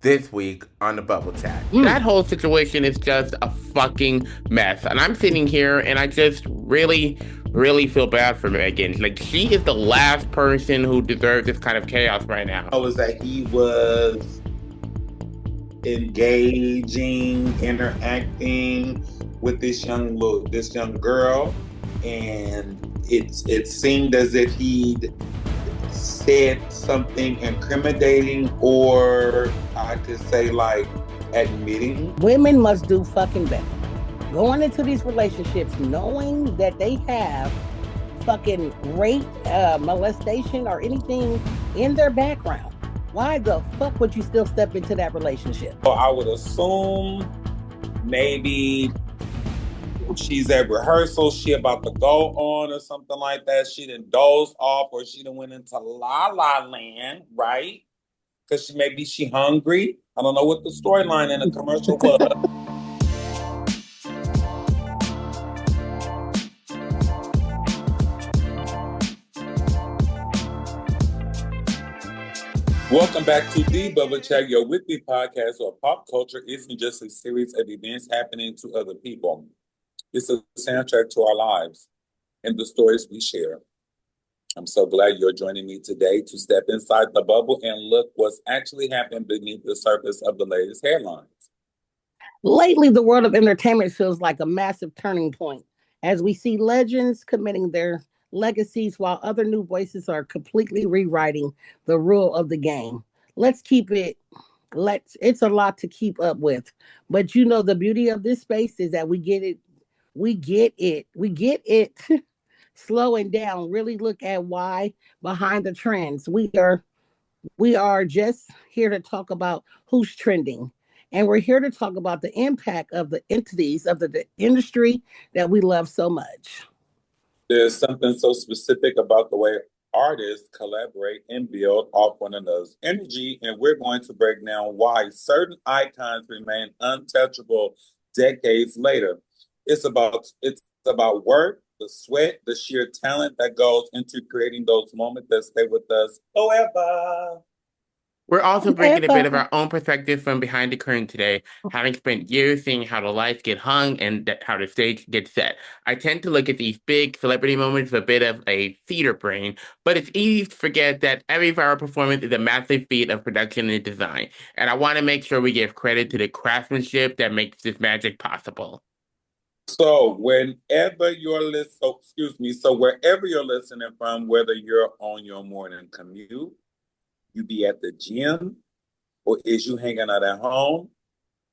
this week on the Bubble Chat. That whole situation is just a fucking mess. And I'm sitting here and I just really feel bad for Megan. Like, she is the last person who deserves this kind of chaos right now. Was that he was engaging, interacting with this young girl, and it seemed as if he'd said something incriminating, or I could say like admitting. Women must do fucking better. Going into these relationships knowing that they have fucking rape, molestation, or anything in their background. Why the fuck would you still step into that relationship? Well, I would assume maybe she's at rehearsal, she about to go on or something like that. She done dozed off, or she done went into la la land, right? Because maybe she hungry. I don't know what the storyline in the commercial was. Welcome back to The Bubble Chat, your weekly podcast where pop culture isn't just a series of events happening to other people. It's a soundtrack to our lives and the stories we share. I'm so glad you're joining me today to step inside the bubble and look what's actually happened beneath the surface of the latest headlines. Lately, the world of entertainment feels like a massive turning point as we see legends committing their legacies while other new voices are completely rewriting the rule of the game. It's a lot to keep up with. But you know, the beauty of this space is that we get it slowing down, really look at why behind the trends. We are just here to talk about who's trending. And we're here to talk about the impact of the entities of the industry that we love so much. There's something so specific about the way artists collaborate and build off one another's energy, and we're going to break down why certain icons remain untouchable decades later. It's about work, the sweat, the sheer talent that goes into creating those moments that stay with us forever. We're also bringing a bit of our own perspective from behind the curtain today, having spent years seeing how the lights get hung and how the stage gets set. I tend to look at these big celebrity moments with a bit of a theater brain, but it's easy to forget that every viral performance is a massive feat of production and design. And I want to make sure we give credit to the craftsmanship that makes this magic possible. So wherever you're listening from, whether you're on your morning commute, you be at the gym, or is you hanging out at home,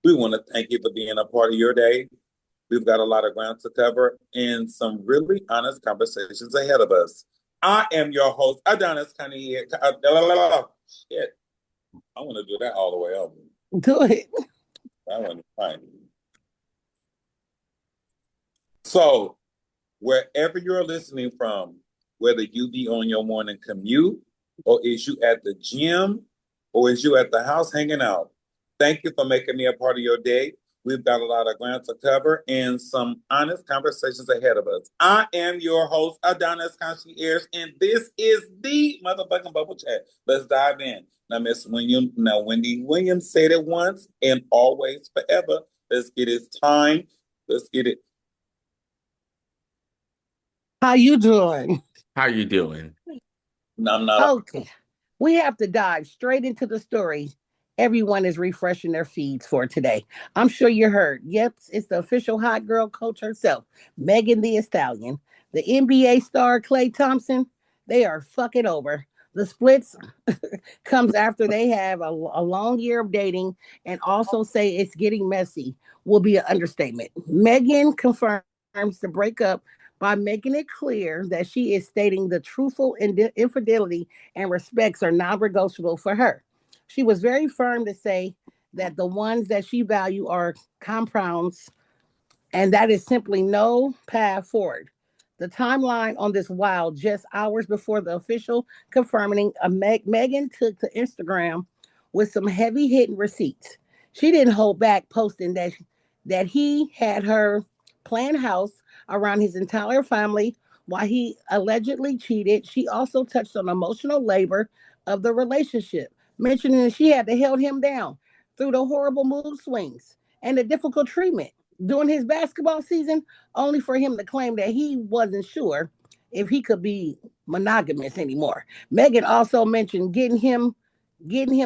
we want to thank you for being a part of your day. We've got a lot of ground to cover and some really honest conversations ahead of us. I am your host, Adonis Kanye. Shit. I want to do that all the way over. Do it. I want to find you. So, wherever you're listening from, whether you be on your morning commute, or is you at the gym, or is you at the house hanging out, thank you for making me a part of your day. We've got a lot of ground to cover and some honest conversations ahead of us. I am your host, Adonis Concierge, and this is the motherfucking Bubble Chat. Let's dive in. Now, Wendy Williams said it once and always forever. Let's get it time. Let's get it. How you doing? How you doing? I'm not. Okay. We have to dive straight into the story everyone is refreshing their feeds for today. I'm sure you heard. Yep, it's the official hot girl coach herself, Megan Thee Stallion. The NBA star Klay Thompson, they are fucking over. The splits comes after they have a long year of dating, and also say it's getting messy will be an understatement. Megan confirms the breakup by making it clear that she is stating the truthful infidelity and respects are non-negotiable for her. She was very firm to say that the ones that she value are compounds, and that is simply no path forward. The timeline on this wild, just hours before the official confirming, Megan took to Instagram with some heavy-hitting receipts. She didn't hold back posting that he had her plan house around his entire family while he allegedly cheated. She also touched on emotional labor of the relationship, mentioning that she had to hold him down. through the horrible mood swings and the difficult treatment during his basketball season, only for him to claim that he wasn't sure if he could be monogamous anymore. Megan also mentioned getting him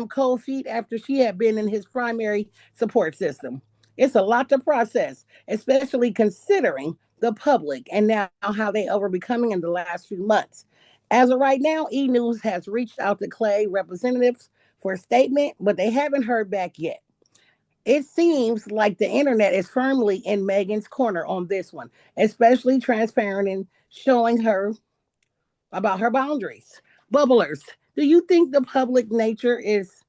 cold feet after she had been in his primary support system. It's a lot to process, especially considering the public and now how they are becoming in the last few months. As of right now, E News has reached out to Clay representatives for a statement, but they haven't heard back yet. It seems like the internet is firmly in Megan's corner on this one, especially transparent and showing her about her boundaries. Bubblers, do you think the public nature is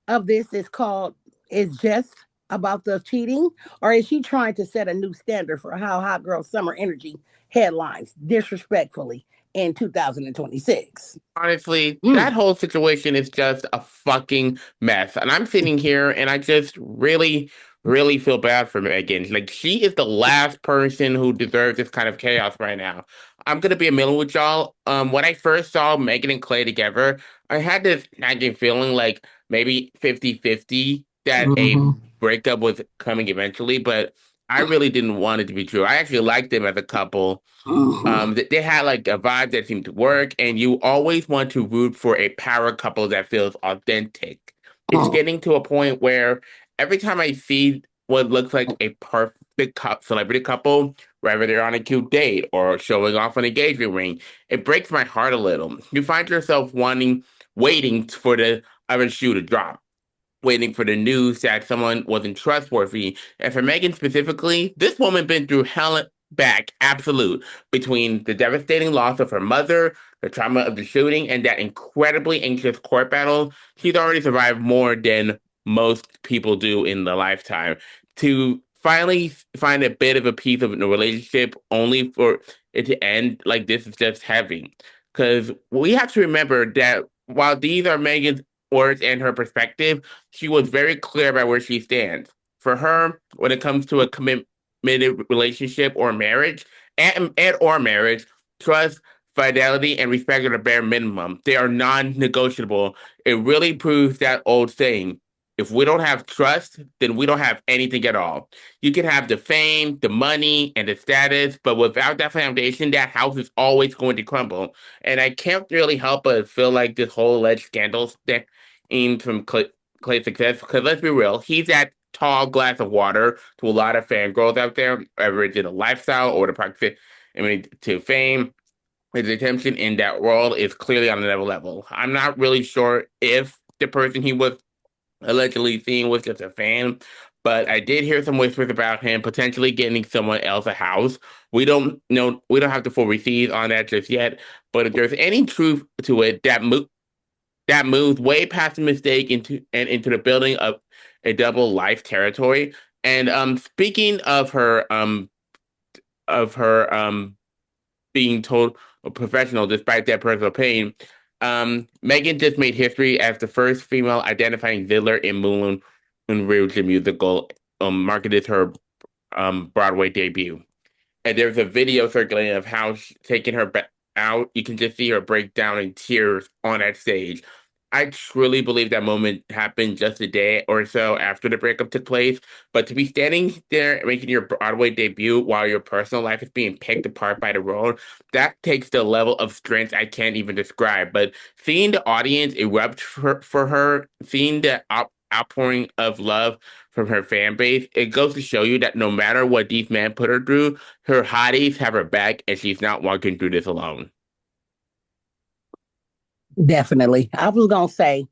of this is just about the cheating, or is she trying to set a new standard for how hot girl summer energy headlines disrespectfully in 2026? Honestly, Mm. that whole situation is just a fucking mess. And I'm sitting here and I just really, really feel bad for Megan. Like, she is the last person who deserves this kind of chaos right now. I'm gonna be a million with y'all. When I first saw Megan and Clay together, I had this nagging feeling like maybe 50-50 that a Mhm. breakup was coming eventually, but I really didn't want it to be true. I actually liked them as a couple. Mhm. They had like a vibe that seemed to work, and you always want to root for a power couple that feels authentic. It's Mhm. getting to a point where every time I see what looks like a perfect celebrity couple, whether they're on a cute date or showing off an engagement ring, it breaks my heart a little. You find yourself waiting for the other shoe to drop, waiting for the news that someone wasn't trustworthy. And for Megan specifically, this woman been through hell back absolute between the devastating loss of her mother, the trauma of the shooting, and that incredibly anxious court battle. She's already survived more than most people do in the lifetime. To finally find a bit of a piece of a relationship only for it to end like this is just heavy. Because we have to remember that while these are Megan's words and her perspective, she was very clear about where she stands. For her, when it comes to a committed relationship or marriage, and or marriage, trust, fidelity, and respect are the bare minimum. They are non-negotiable. It really proves that old saying: if we don't have trust, then we don't have anything at all. You can have the fame, the money, and the status, but without that foundation, that house is always going to crumble. And I can't really help but feel like this whole alleged scandal in from Clay's success. Because let's be real, he's that tall glass of water to a lot of fangirls out there, whether it's in a lifestyle or the proximity to fame. His attention in that world is clearly on another level. I'm not really sure if the person he was allegedly seeing was just a fan, but I did hear some whispers about him potentially getting someone else a house. We don't know. We don't have the full receipts on that just yet. But if there's any truth to it, that moved way past the mistake into the building of a double life territory. And speaking of her being told a professional despite that personal pain, Megan just made history as the first female identifying Zidler in Moulin Rouge, the musical, marketed her Broadway debut. And there's a video circulating of how she's taking her out. You can just see her break down in tears on that stage. I truly believe that moment happened just a day or so after the breakup took place. But to be standing there making your Broadway debut while your personal life is being picked apart by the world, that takes the level of strength I can't even describe. But seeing the audience erupt for her, seeing the outpouring of love from her fan base, it goes to show you that no matter what these men put her through, her hotties have her back and she's not walking through this alone. Definitely. I was gonna say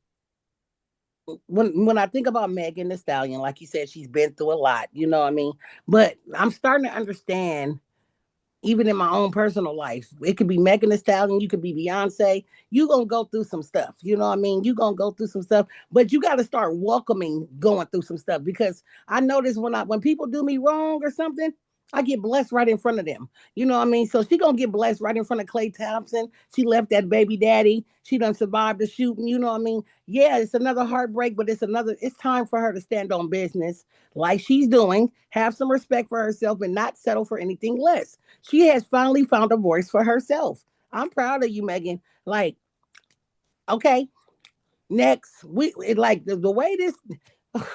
when I think about Megan Thee Stallion, like you said, she's been through a lot. You know what I mean? But I'm starting to understand even in my own personal life. It could be Megan Thee Stallion, you could be Beyonce. You gonna go through some stuff. You know what I mean? You gonna go through some stuff, but you got to start welcoming going through some stuff because I notice when people do me wrong or something. I get blessed right in front of them. You know what I mean? So she gonna get blessed right in front of Clay Thompson. She left that baby daddy. She done survived the shooting. You know what I mean? Yeah, it's another heartbreak, but it's time for her to stand on business like she's doing, have some respect for herself and not settle for anything less. She has finally found a voice for herself. I'm proud of you, Megan. Like, okay, next we like the way this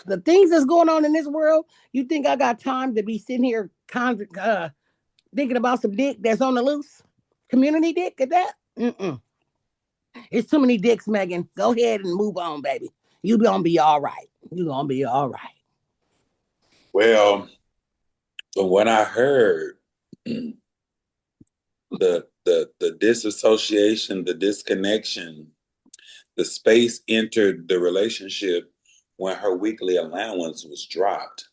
The things that's going on in this world, you think I got time to be sitting here thinking about some dick that's on the loose? Community dick at that? Mm-mm. It's too many dicks, Megan. Go ahead and move on, baby. You gonna be all right. You gonna be all right. Well, from what I heard, the disassociation, the disconnection, the space entered the relationship when her weekly allowance was dropped.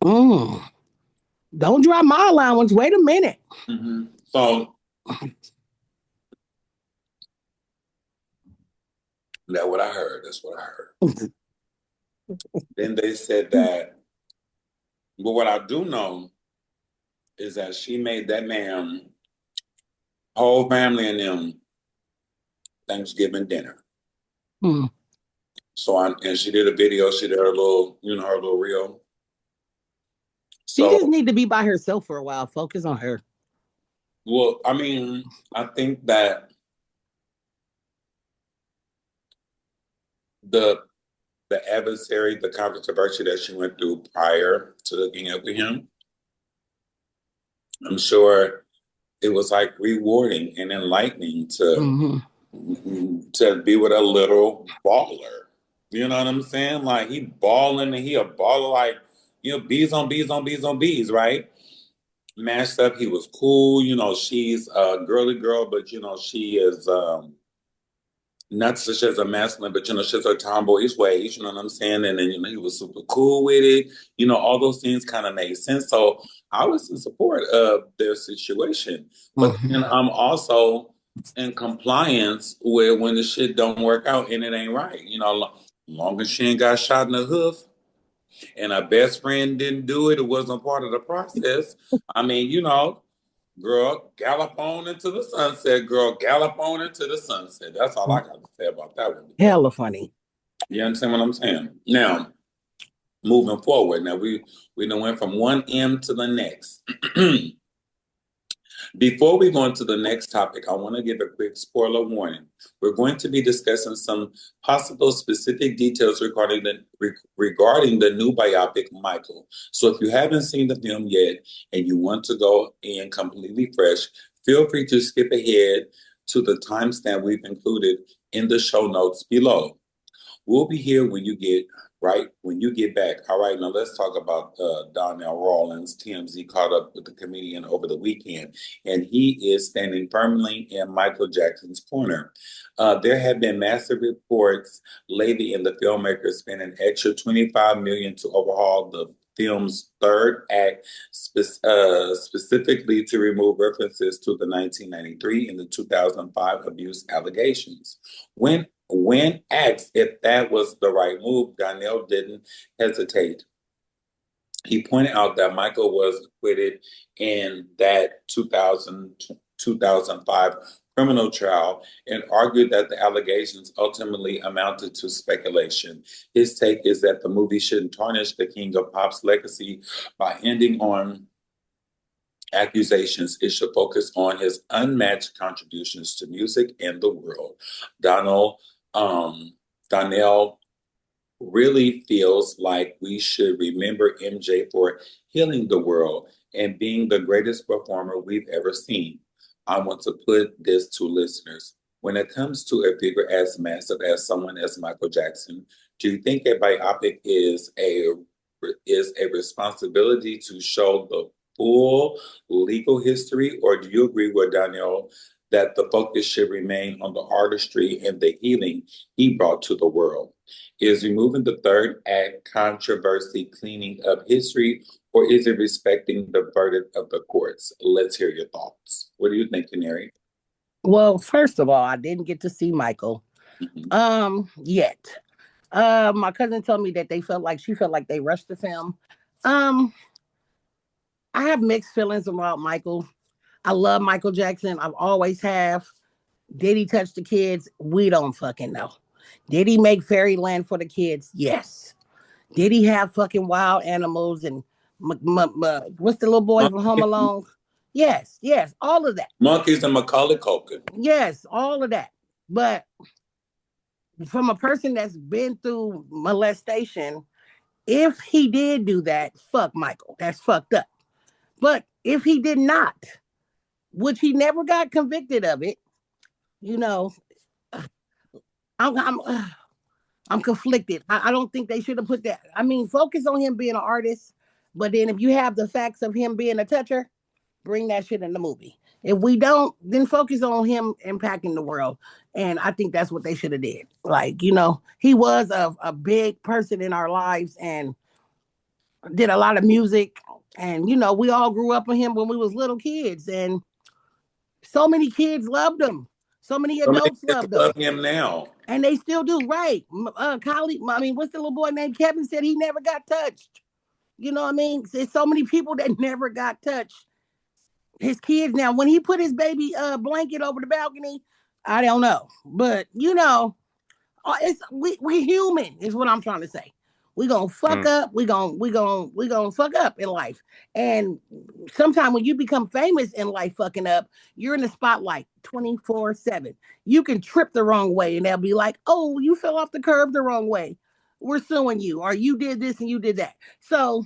Don't drop my allowance. Wait a minute. So that's what I heard. That's what I heard. Then they said that, but what I do know is that she made that man, whole family and them, Thanksgiving dinner. So and she did a video. She did her little, her little reel. She just need to be by herself for a while. Focus on her. Well, I mean, I think that the adversary, the controversy that she went through prior to hooking up with him, I'm sure it was like rewarding and enlightening to be with a little baller. You know what I'm saying? Like he balling and he a baller like, bees on bees on bees on bees, right? Mashed up, he was cool. She's a girly girl, but she is not such as a masculine, but she's a tomboyish ways, you know what I'm saying? And then he was super cool with it. All those things kind of made sense. So I was in support of their situation. But then I'm also in compliance with when the shit don't work out and it ain't right. Long as she ain't got shot in the hoof and her best friend didn't do it, it wasn't part of the process. I mean, girl, gallop on into the sunset. Girl, gallop on into the sunset. That's all I got to say about that one. Hella funny. You understand what I'm saying? Now, moving forward. Now, we done went from one M to the next. Before we go into the next topic, I want to give a quick spoiler warning. We're going to be discussing some possible specific details regarding the new biopic, Michael. So if you haven't seen the film yet and you want to go in completely fresh, feel free to skip ahead to the timestamp we've included in the show notes below. We'll be here when you get back. All right, now let's talk about Donnell Rawlings. TMZ caught up with the comedian over the weekend, and he is standing firmly in Michael Jackson's corner. There have been massive reports lately in the filmmaker spent an extra $25 million to overhaul the film's third act, specifically to remove references to the 1993 and the 2005 abuse allegations. When asked if that was the right move, Donnell didn't hesitate. He pointed out that Michael was acquitted in that 2005 criminal trial and argued that the allegations ultimately amounted to speculation. His take is that the movie shouldn't tarnish the King of Pop's legacy by ending on accusations. It should focus on his unmatched contributions to music and the world. Donnell really feels like we should remember MJ for healing the world and being the greatest performer we've ever seen. I want to put this to listeners. When it comes to a figure as massive as someone as Michael Jackson, do you think a biopic is a responsibility to show the full legal history, or do you agree with Donnell that the focus should remain on the artistry and the healing he brought to the world? Is removing the third act controversy cleaning up history, or is it respecting the verdict of the courts? Let's hear your thoughts. What do you think, Canary? Well, first of all, I didn't get to see Michael yet. My cousin told me that she felt like they rushed the film. I have mixed feelings about Michael. I love Michael Jackson. I've always have. Did he touch the kids? We don't fucking know. Did he make Fairyland for the kids? Yes. Did he have fucking wild animals and what's the little boy from Home Alone? Yes, all of that. Monkeys and Macaulay Culkin. Yes, all of that. But from a person that's been through molestation, if he did do that, fuck Michael. That's fucked up. But if he did not, which he never got convicted of it, you know, I'm I'm, I'm conflicted. I don't think they should have put that. I mean, focus on him being an artist, but then if you have the facts of him being a toucher, bring that shit in the movie. If we don't, then focus on him impacting the world. And I think that's what they should have did. Like, he was a big person in our lives and did a lot of music. And, we all grew up with him when we was little kids. And so many kids loved him. So many adults loved him. Love him now. And they still do, right? What's the little boy named Kevin said he never got touched. You know what I mean? There's so many people that never got touched. His kids now, when he put his baby blanket over the balcony, I don't know. But we human is what I'm trying to say. We gonna fuck up. We gonna fuck up in life. And sometimes when you become famous in life fucking up, you're in the spotlight 24/7. You can trip the wrong way and they'll be like, oh, you fell off the curb the wrong way. We're suing you, or you did this and you did that. So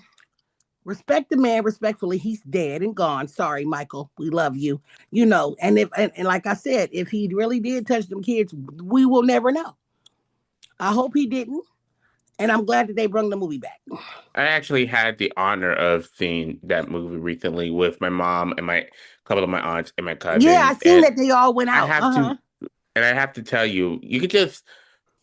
respect the man respectfully. He's dead and gone. Sorry, Michael. We love you. And if and like I said, if he really did touch them kids, we will never know. I hope he didn't. And I'm glad that they brought the movie back. I actually had the honor of seeing that movie recently with my mom and a couple of my aunts and my cousins. Yeah, I seen that they all went out. I have to tell you, you could just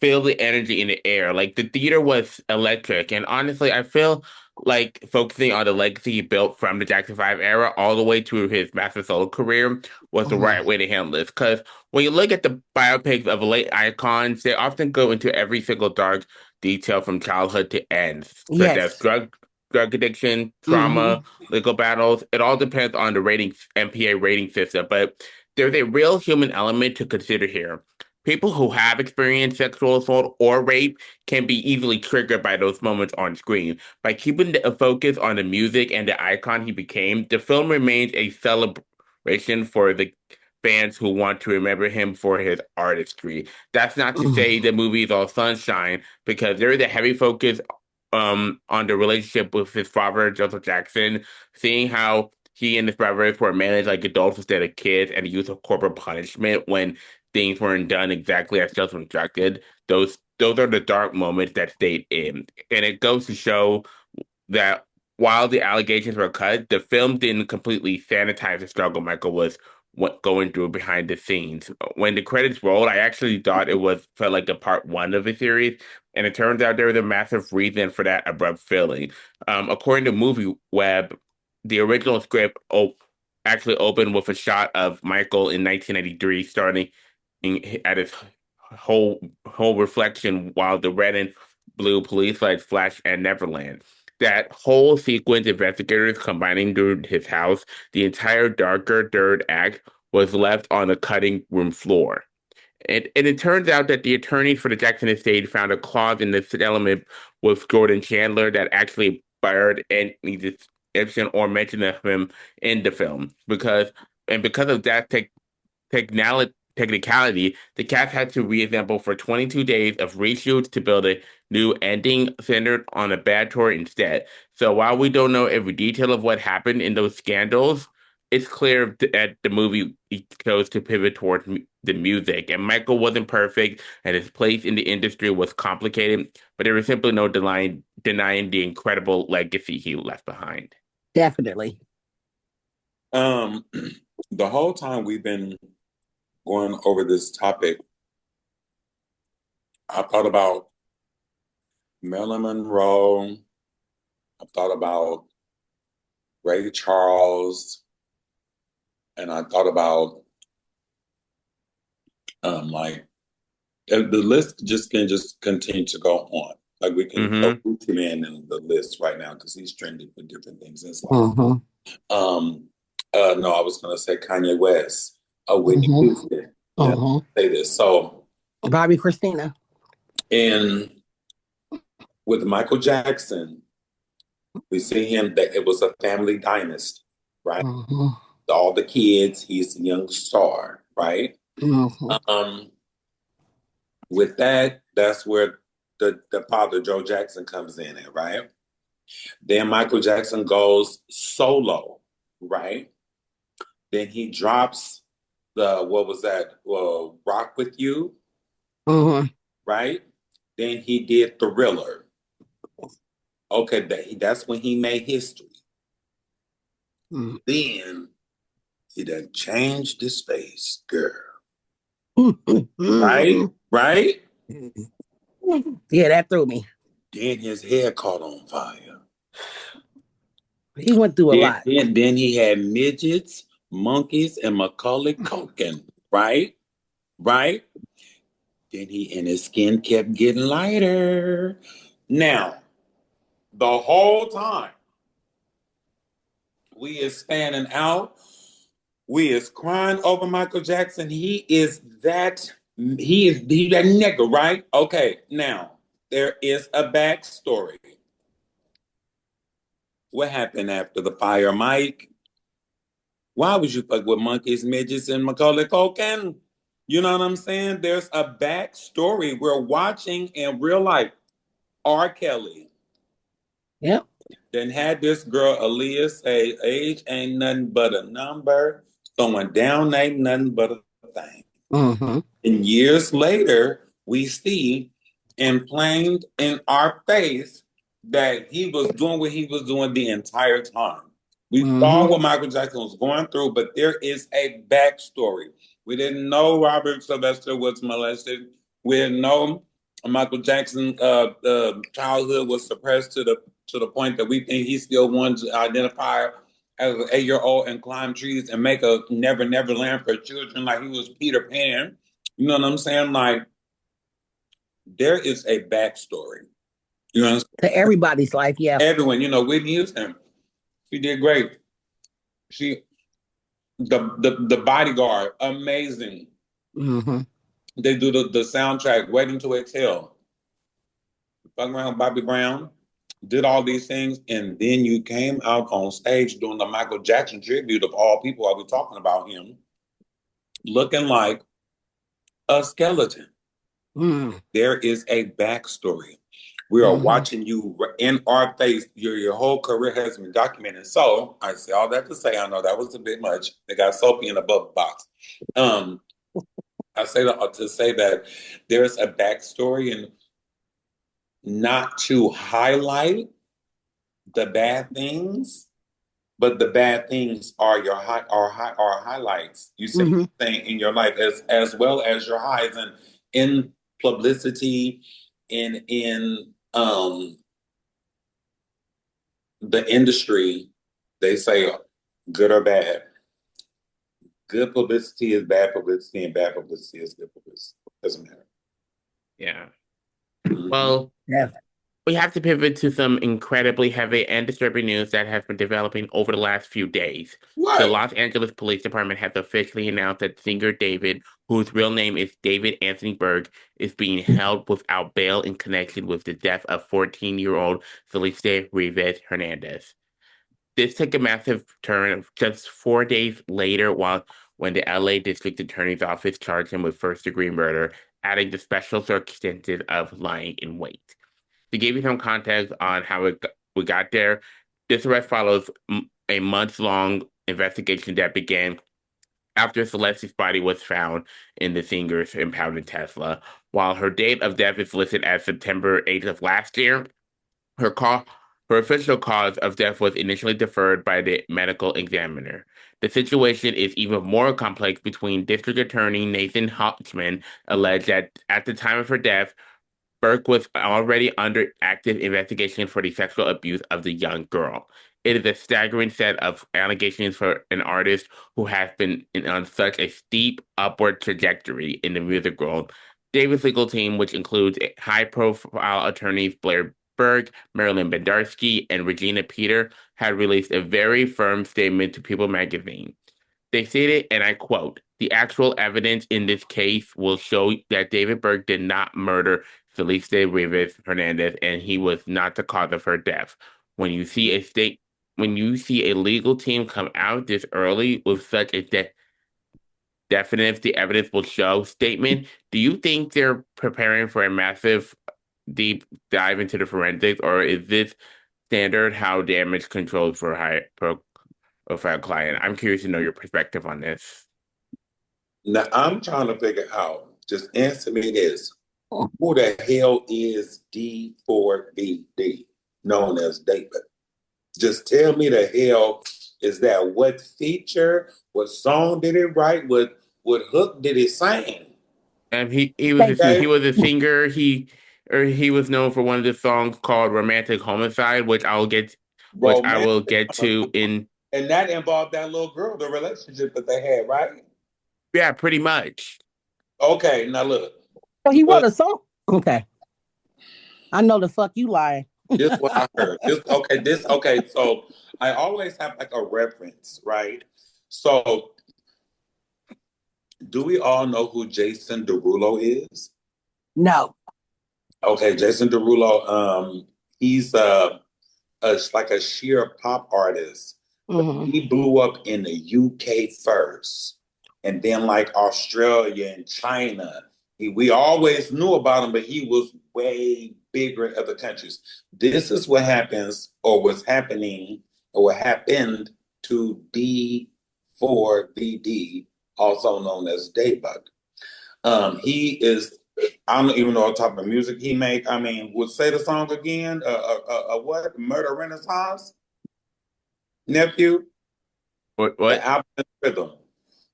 feel the energy in the air. Like the theater was electric. And honestly, I feel like focusing on the legacy he built from the Jackson 5 era all the way to his master solo career was the right way to handle this. Because when you look at the biopics of late icons, they often go into every single dark detail from childhood to end, such as drug addiction, trauma, legal battles. It all depends on the MPA rating system, but there's a real human element to consider here. People who have experienced sexual assault or rape can be easily triggered by those moments on screen. By keeping the focus on the music and the icon he became, the film remains a celebration for the fans who want to remember him for his artistry. That's not to say the movie is all sunshine, because there is a heavy focus on the relationship with his father, Joseph Jackson, seeing how he and his brothers were managed like adults instead of kids, and the use of corporal punishment when things weren't done exactly as Joseph instructed. Those are the dark moments that stayed in. And it goes to show that while the allegations were cut, the film didn't completely sanitize the struggle Michael was going through behind the scenes. When the credits rolled, I actually thought felt like a part one of the series, and it turns out there was a massive reason for that abrupt filling. According to Movie Web, the original script actually opened with a shot of Michael in 1993, starting at his whole reflection while the red and blue police lights flash at Neverland. That whole sequence, investigators combining through his house, the entire darker third act was left on the cutting room floor. And it turns out that the attorneys for the Jackson estate found a clause in this element with Jordan Chandler that actually barred any description or mention of him in the film. Because of that technicality, the cast had to reassemble for 22 days of reshoots to build a new ending centered on a bad tour instead. So while we don't know every detail of what happened in those scandals, it's clear that the movie chose to pivot towards the music. And Michael wasn't perfect, and his place in the industry was complicated, but there was simply no denying the incredible legacy he left behind. Definitely. The whole time we've been going over this topic, I thought about Marilyn Monroe. I thought about Ray Charles, and I thought about like the list just can continue to go on. Like we can go through the man in the list right now because he's trending for different things in his life. No, I was gonna say Kanye West, Whitney Houston. Say this. So Bobby Christina. And with Michael Jackson, we see him that it was a family dynasty, right? All the kids, he's a young star, right? With that, that's where the father Joe Jackson comes in at, right? Then Michael Jackson goes solo, right? Then he drops what was that? Rock With You, Mm-hmm. right? Then he did Thriller. Okay, that's when he made history. Mm-hmm. Then he done changed his face, girl. Right? Right? Yeah, that threw me. Then his hair caught on fire. He went through a lot. Then he had midgets, monkeys, and Macaulay Culkin, right? Right? Then his skin kept getting lighter. Now, the whole time we is fanning out, we is crying over Michael Jackson. He that nigga, right? Okay, now there is a backstory. What happened after the fire, Mike? Why would you fuck with monkeys, midgets, and Macaulay Culkin? You know what I'm saying? There's a backstory. We're watching in real life. R. Kelly Yep. then had this girl Aaliyah say, "Age ain't nothing but a number. Going down ain't nothing but a thing." Mm-hmm. And years later, we see inflamed in our face that he was doing what he was doing the entire time. We saw what Michael Jackson was going through, but there is a backstory. We didn't know Robert Sylvester was molested. We didn't know Michael Jackson's childhood was suppressed to the point that we think he still wanted to identify as an 8-year-old and climb trees and make a never never land for children like he was Peter Pan. You know what I'm saying? Like there is a backstory. You know, to everybody's life. Yeah. Everyone. You know, Whitney Houston, she did great. She the bodyguard, amazing. Mm-hmm. They do the soundtrack, Waiting to Exhale. Fucking around Bobby Brown, did all these things, and then you came out on stage doing the Michael Jackson tribute of all people. I'll be talking about him, looking like a skeleton. Mm. There is a backstory. We are watching you in our face. Your whole career has been documented. So I say all that to say, I know that was a bit much. They got Soapy in a bubble box. I say that to say that there's a backstory and not to highlight the bad things, but the bad things are your highlights. You say thing in your life as well as your highs and in publicity in the industry. They say good or bad. Good publicity is bad publicity, and bad publicity is good publicity. Doesn't matter. Yeah. Well, we have to pivot to some incredibly heavy and disturbing news that has been developing over the last few days. What? The Los Angeles Police Department has officially announced that singer David, whose real name is David Anthony Berg, is being held without bail in connection with the death of 14-year-old Felice Rivas Hernandez. This took a massive turn just 4 days later, when the LA District Attorney's Office charged him with first-degree murder, adding the special circumstances of lying in wait. To give you some context on how we got there, this arrest follows a months-long investigation that began after Celeste's body was found in the singer's impounded Tesla. While her date of death is listed as September 8th of last year, her call, her official cause of death was initially deferred by the medical examiner. The situation is even more complex between District Attorney Nathan Hochman alleged that at the time of her death, Burke was already under active investigation for the sexual abuse of the young girl. It is a staggering set of allegations for an artist who has been on such a steep upward trajectory in the music world. David's legal team, which includes high-profile attorneys Blair Berg, Marilyn Bendarsky, and Regina Peter, had released a very firm statement to People magazine. They stated, and I quote, "The actual evidence in this case will show that David Berg did not murder Felice Rivas Hernandez, and he was not the cause of her death. When you see a legal team come out this early with such a definitive, the evidence will show statement, do you think they're preparing for a massive deep dive into the forensics, or is this standard how damage controls for high profile client? I'm curious to know your perspective on this. Now I'm trying to figure out. Just answer me this: who the hell is D4BD, known as David? Just tell me the hell is that? What feature? What song did it write? What hook did it sing? And he was Okay. he was a singer. He was known for one of the songs called "Romantic Homicide," which I will Romantic. get to in. And that involved that little girl, the relationship that they had, right? Yeah, pretty much. Okay, now look. Oh, he But wrote a song? Okay. I know the fuck you lying. this is what I heard. Okay. So I always have like a reference, right? So do we all know who Jason Derulo is? No. Okay, Jason Derulo, he's like a sheer pop artist. Mhm. He blew up in the UK first, and then like Australia and China. We always knew about him, but he was way bigger in other countries. This is what happens, or what's happening, or what happened to D4BD, also known as Daybug. He is. I don't even know what type of music he make. I mean, would say the song again? What? Murder Renaissance, nephew. What? The What? album rhythm.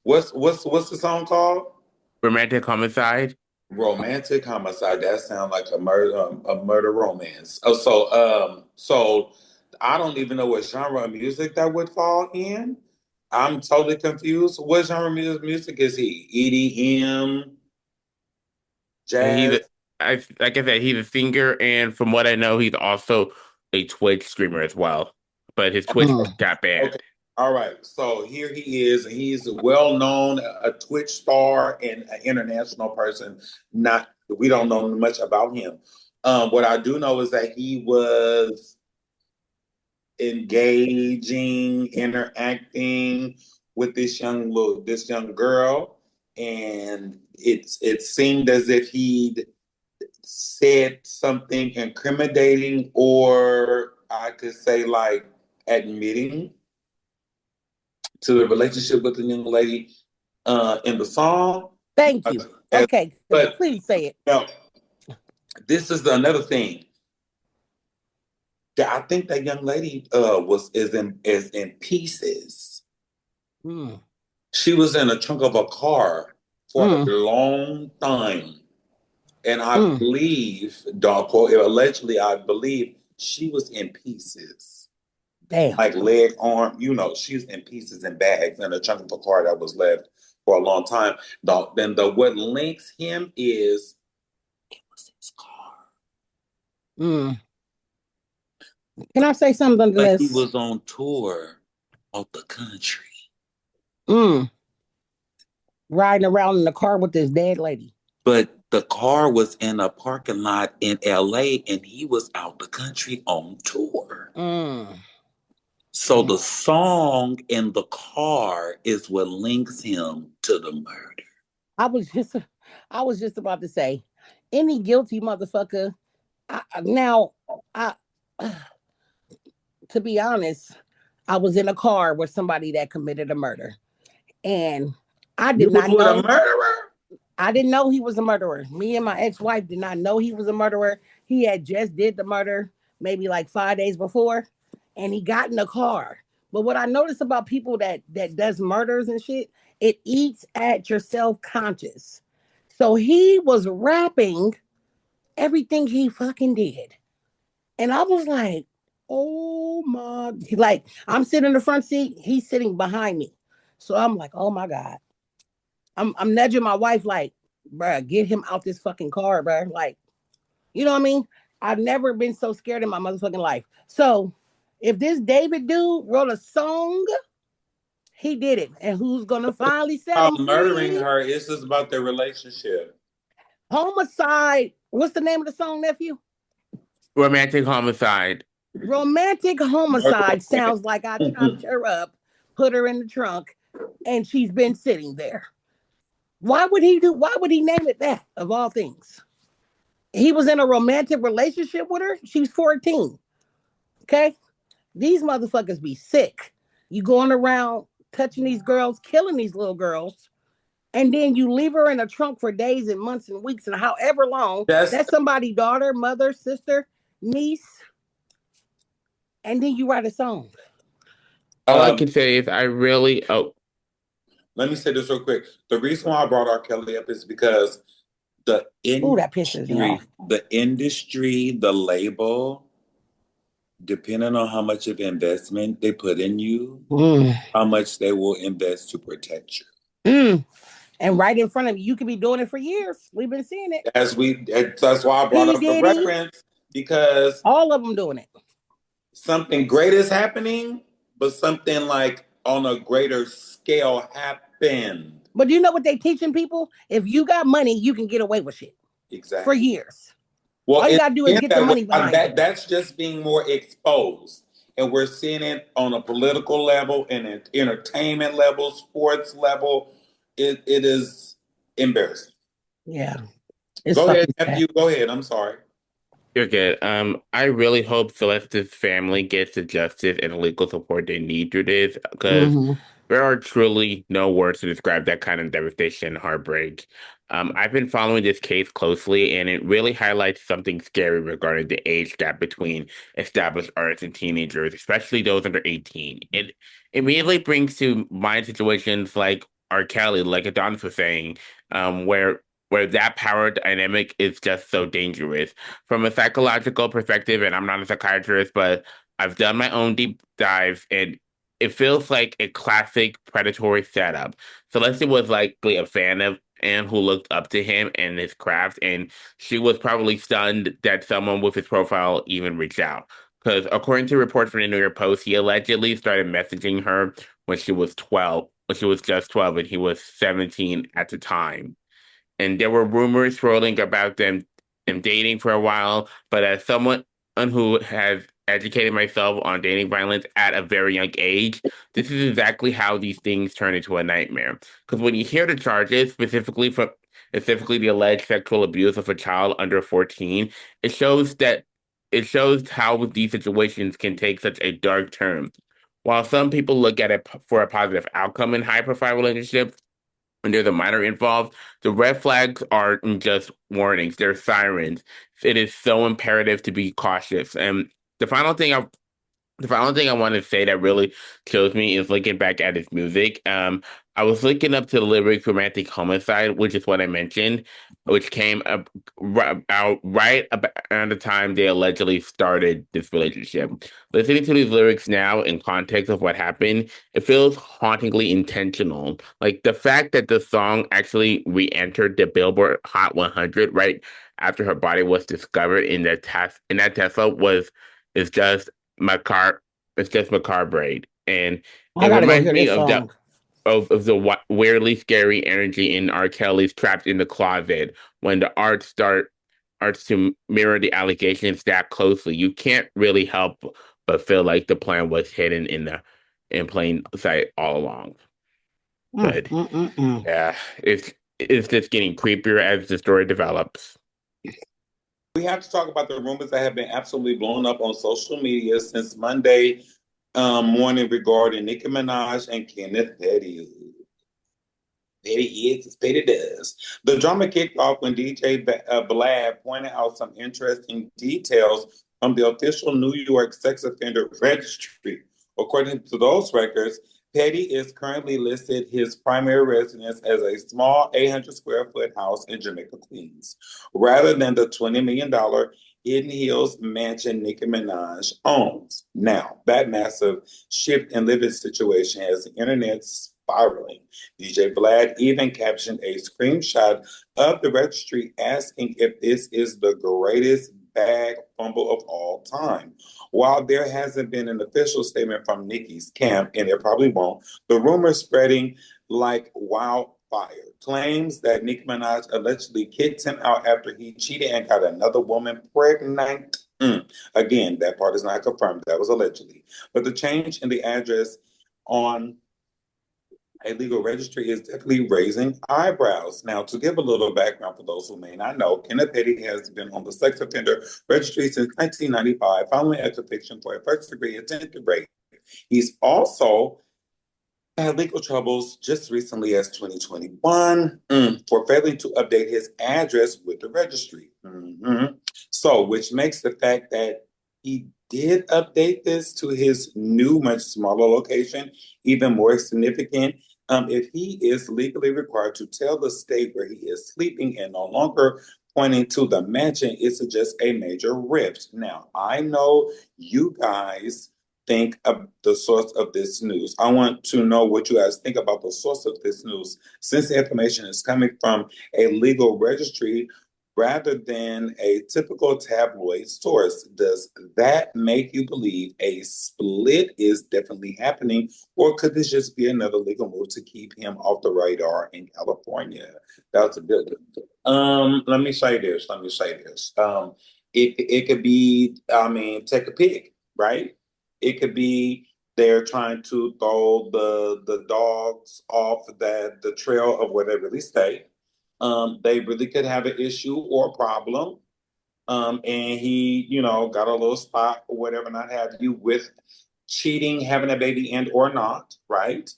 What's the song called? Romantic Homicide. Romantic Homicide. That sounds like a murder romance. So I don't even know what genre of music that would fall in. I'm totally confused. What genre of music is he? EDM, And jazz? like I said, he's a singer, and from what I know, he's also a Twitch streamer as well. But his Twitch Mhm. got banned. Okay. All right. So here he is. He's a well-known, a Twitch star and an international person. Not we don't know much about him. What I do know is that he was engaging, interacting with this young girl, and it seemed as if he'd said something incriminating, or I could say like admitting to the relationship with the young lady in the song. Thank you. As- Okay. but Please say it. now, this is another thing. I think that young lady is in pieces. Mm. She was in a trunk of a car for a Mm. long time. And I Mm. believe, don't quote, allegedly, I believe she was in pieces. Damn. Like leg, arm, she's in pieces and bags in a trunk of a car that was left for a long time. What links him is it was his car. Mm. Can I say something to But he this? was on tour of the country. Mm. Riding around in the car with this dead lady. But the car was in a parking lot in LA and he was out the country on tour. Mm. So the song in the car is what links him to the murder. I was just about to say, any guilty motherfucker. Now, I to be honest, I was in a car with somebody that committed a murder, and I You did was not with a know. murderer? I didn't know he was a murderer. Me and my ex-wife did not know he was a murderer. He had just did the murder maybe like 5 days before, and he got in the car. But what I noticed about people that does murders and shit, it eats at your self-conscious. So he was rapping everything he fucking did. And I was like, oh my, like I'm sitting in the front seat, he's sitting behind me. So I'm like, oh my God. I'm nudging my wife like, bruh, get him out this fucking car, bruh. Like, you know what I mean? I've never been so scared in my motherfucking life. So if this David dude wrote a song, he did it. And who's gonna finally set him Murdering free? her is just about their relationship. Homicide. What's the name of the song, nephew? Romantic Homicide. Romantic homicide sounds like I chopped her up, put her in the trunk, and she's been sitting there. Why would he name it that of all things? He was in a romantic relationship with her. She's 14. Okay? These motherfuckers be sick. You going around touching these girls, killing these little girls, and then you leave her in a trunk for days and months and weeks and however long. That's That's somebody's daughter, mother, sister, niece, and then you write a song. All I can say is I really let me say this real quick. The reason why I brought R. Kelly up is because the Ooh, that pisses me off. the label, depending on how much of investment they put in you, how much they will invest to protect you. And right in front of you could be doing it for years. We've been seeing it. That's why I brought P. up the Diddy. reference, because All of them doing it. something great is happening, but something like on a greater scale happened. But do you know what they teaching people? If you got money, you can get away with shit Exactly. for years. Well, all you gotta do is get the money behind it. That's just being more exposed. And we're seeing it on a political level and an entertainment level, sports level. It is embarrassing. Yeah. It's Go ahead, fucking sad. nephew. Go ahead. I'm sorry. You're good. I really hope Celeste's family gets the justice and the legal support they need through this, because there are truly no words to describe that kind of devastation and heartbreak. I've been following this case closely, and it really highlights something scary regarding the age gap between established artists and teenagers, especially those under 18. It immediately brings to mind situations like R. Kelly, like Adonis was saying, where that power dynamic is just so dangerous. From a psychological perspective, and I'm not a psychiatrist, but I've done my own deep dive, and it feels like a classic predatory setup. Celeste was likely a fan of and who looked up to him and his craft, and she was probably stunned that someone with his profile even reached out. Because according to reports from the New York Post, he allegedly started messaging her when she was 12, when she was just 12, and he was 17 at the time. And there were rumors swirling about them dating for a while. But as someone who has educated myself on dating violence at a very young age, this is exactly how these things turn into a nightmare. Because when you hear the charges, specifically the alleged sexual abuse of a child under 14, it shows that it shows how these situations can take such a dark turn. While some people look at it for a positive outcome in high-profile relationships, when there's a minor involved, the red flags aren't just warnings, they're sirens. It is so imperative to be cautious. And the final thing I the final thing I want to say that really kills me is looking back at his music. I was looking up to the lyrics "Romantic Homicide," which is what I mentioned, which came up out right about around the time they allegedly started this relationship. Listening to these lyrics now in context of what happened, it feels hauntingly intentional. Like the fact that the song actually re-entered the Billboard Hot 100 right after her body was discovered in that Tesla was is just macabre. It's just macabre, and I it gotta go reminds hear me this song. of the weirdly scary energy in R. Kelly's "Trapped in the Closet" when the arts to mirror the allegations that closely. You can't really help but feel like the plan was hidden in plain sight all along. But yeah, it's just getting creepier as the story develops. We have to talk about the rumors that have been absolutely blown up on social media since Monday morning regarding Nicki Minaj and Kenneth Petty. Petty is as Petty does. The drama kicked off when DJ Vlad pointed out some interesting details from the official New York sex offender registry. According to those records, Petty is currently listed his primary residence as a small 800 square foot house in Jamaica, Queens, rather than the $20 million Hidden Hills mansion Nicki Minaj owns. Now, that massive shift in living situation has the internet spiraling. DJ Vlad even captioned a screenshot of the registry asking if this is the greatest bag fumble of all time. While there hasn't been an official statement from Nicki's camp, and there probably won't, the rumors spreading like wildfire. Claims that Nicki Minaj allegedly kicked him out after he cheated and got another woman pregnant. Again, that part is not confirmed. That was allegedly. But the change in the address on A legal registry is definitely raising eyebrows. Now, to give a little background for those who may not know, Kenneth Petty has been on the sex offender registry since 1995, following a conviction for a first-degree attempted rape. He's also had legal troubles just recently as 2021 for failing to update his address with the registry. So, which makes the fact that he did update this to his new, much smaller location even more significant. If he is legally required to tell the state where he is sleeping and no longer pointing to the mansion, it suggests a major rift. Now, I know you guys think of the source of this news. I want to know what you guys think about the source of this news. Since the information is coming from a legal registry rather than a typical tabloid source, does that make you believe a split is definitely happening, or could this just be another legal move to keep him off the radar in California? That's a good one. Let me say this. It could be, I mean, take a pick, right? It could be they're trying to throw the dogs off the trail of where they really stay. They really could have an issue or a problem. And he, got a little spot or whatever, not have you with cheating, having a baby, and or not, right?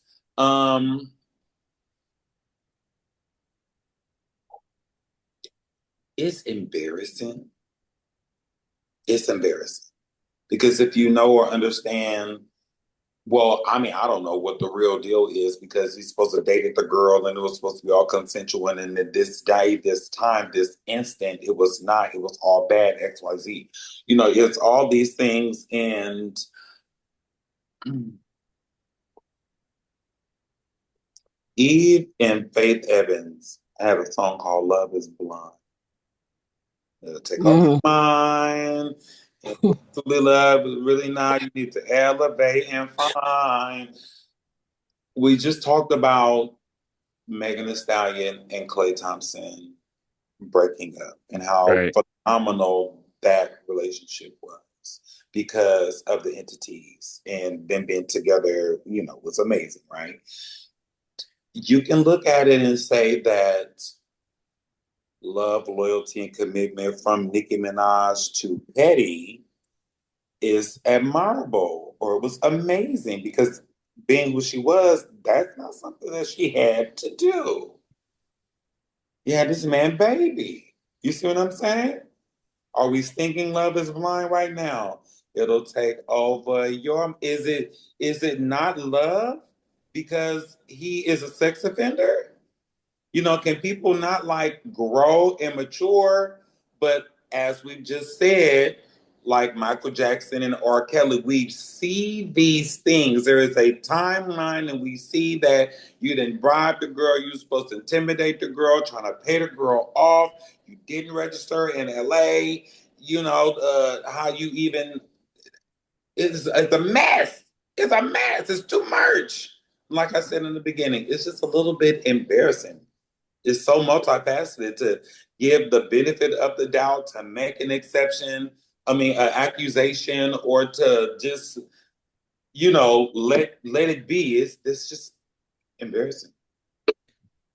It's embarrassing. It's embarrassing because if you know or understand. Well, I mean, I don't know what the real deal is because he's supposed to date the girl and it was supposed to be all consensual. And then this day, this time, this instant, it was not. It was all bad, XYZ. It's all these things. And Eve and Faith Evans have a song called Love is Blind. It'll take off your mind. Love is really not. You need to elevate and find. We just talked about Megan Thee Stallion and Klay Thompson breaking up and how Right. phenomenal that relationship was because of the entities and them being together, was amazing, right? You can look at it and say that love, loyalty, and commitment from Nicki Minaj to Petty is admirable or it was amazing because being who she was, that's not something that she had to do. Yeah, this man, baby. You see what I'm saying? Are we thinking love is blind right now? It'll take over your. Is it not love because he is a sex offender? Can people not like grow and mature? But as we've just said, like Michael Jackson and R. Kelly, we see these things. There is a timeline, and we see that you didn't bribe the girl, you were supposed to intimidate the girl, trying to pay the girl off. You didn't register in LA. How you even it's a mess. It's a mess. It's too much. Like I said in the beginning, it's just a little bit embarrassing. It's so multifaceted to give the benefit of the doubt, to make an exception, I mean, an accusation, or to just, let it be. It's just embarrassing.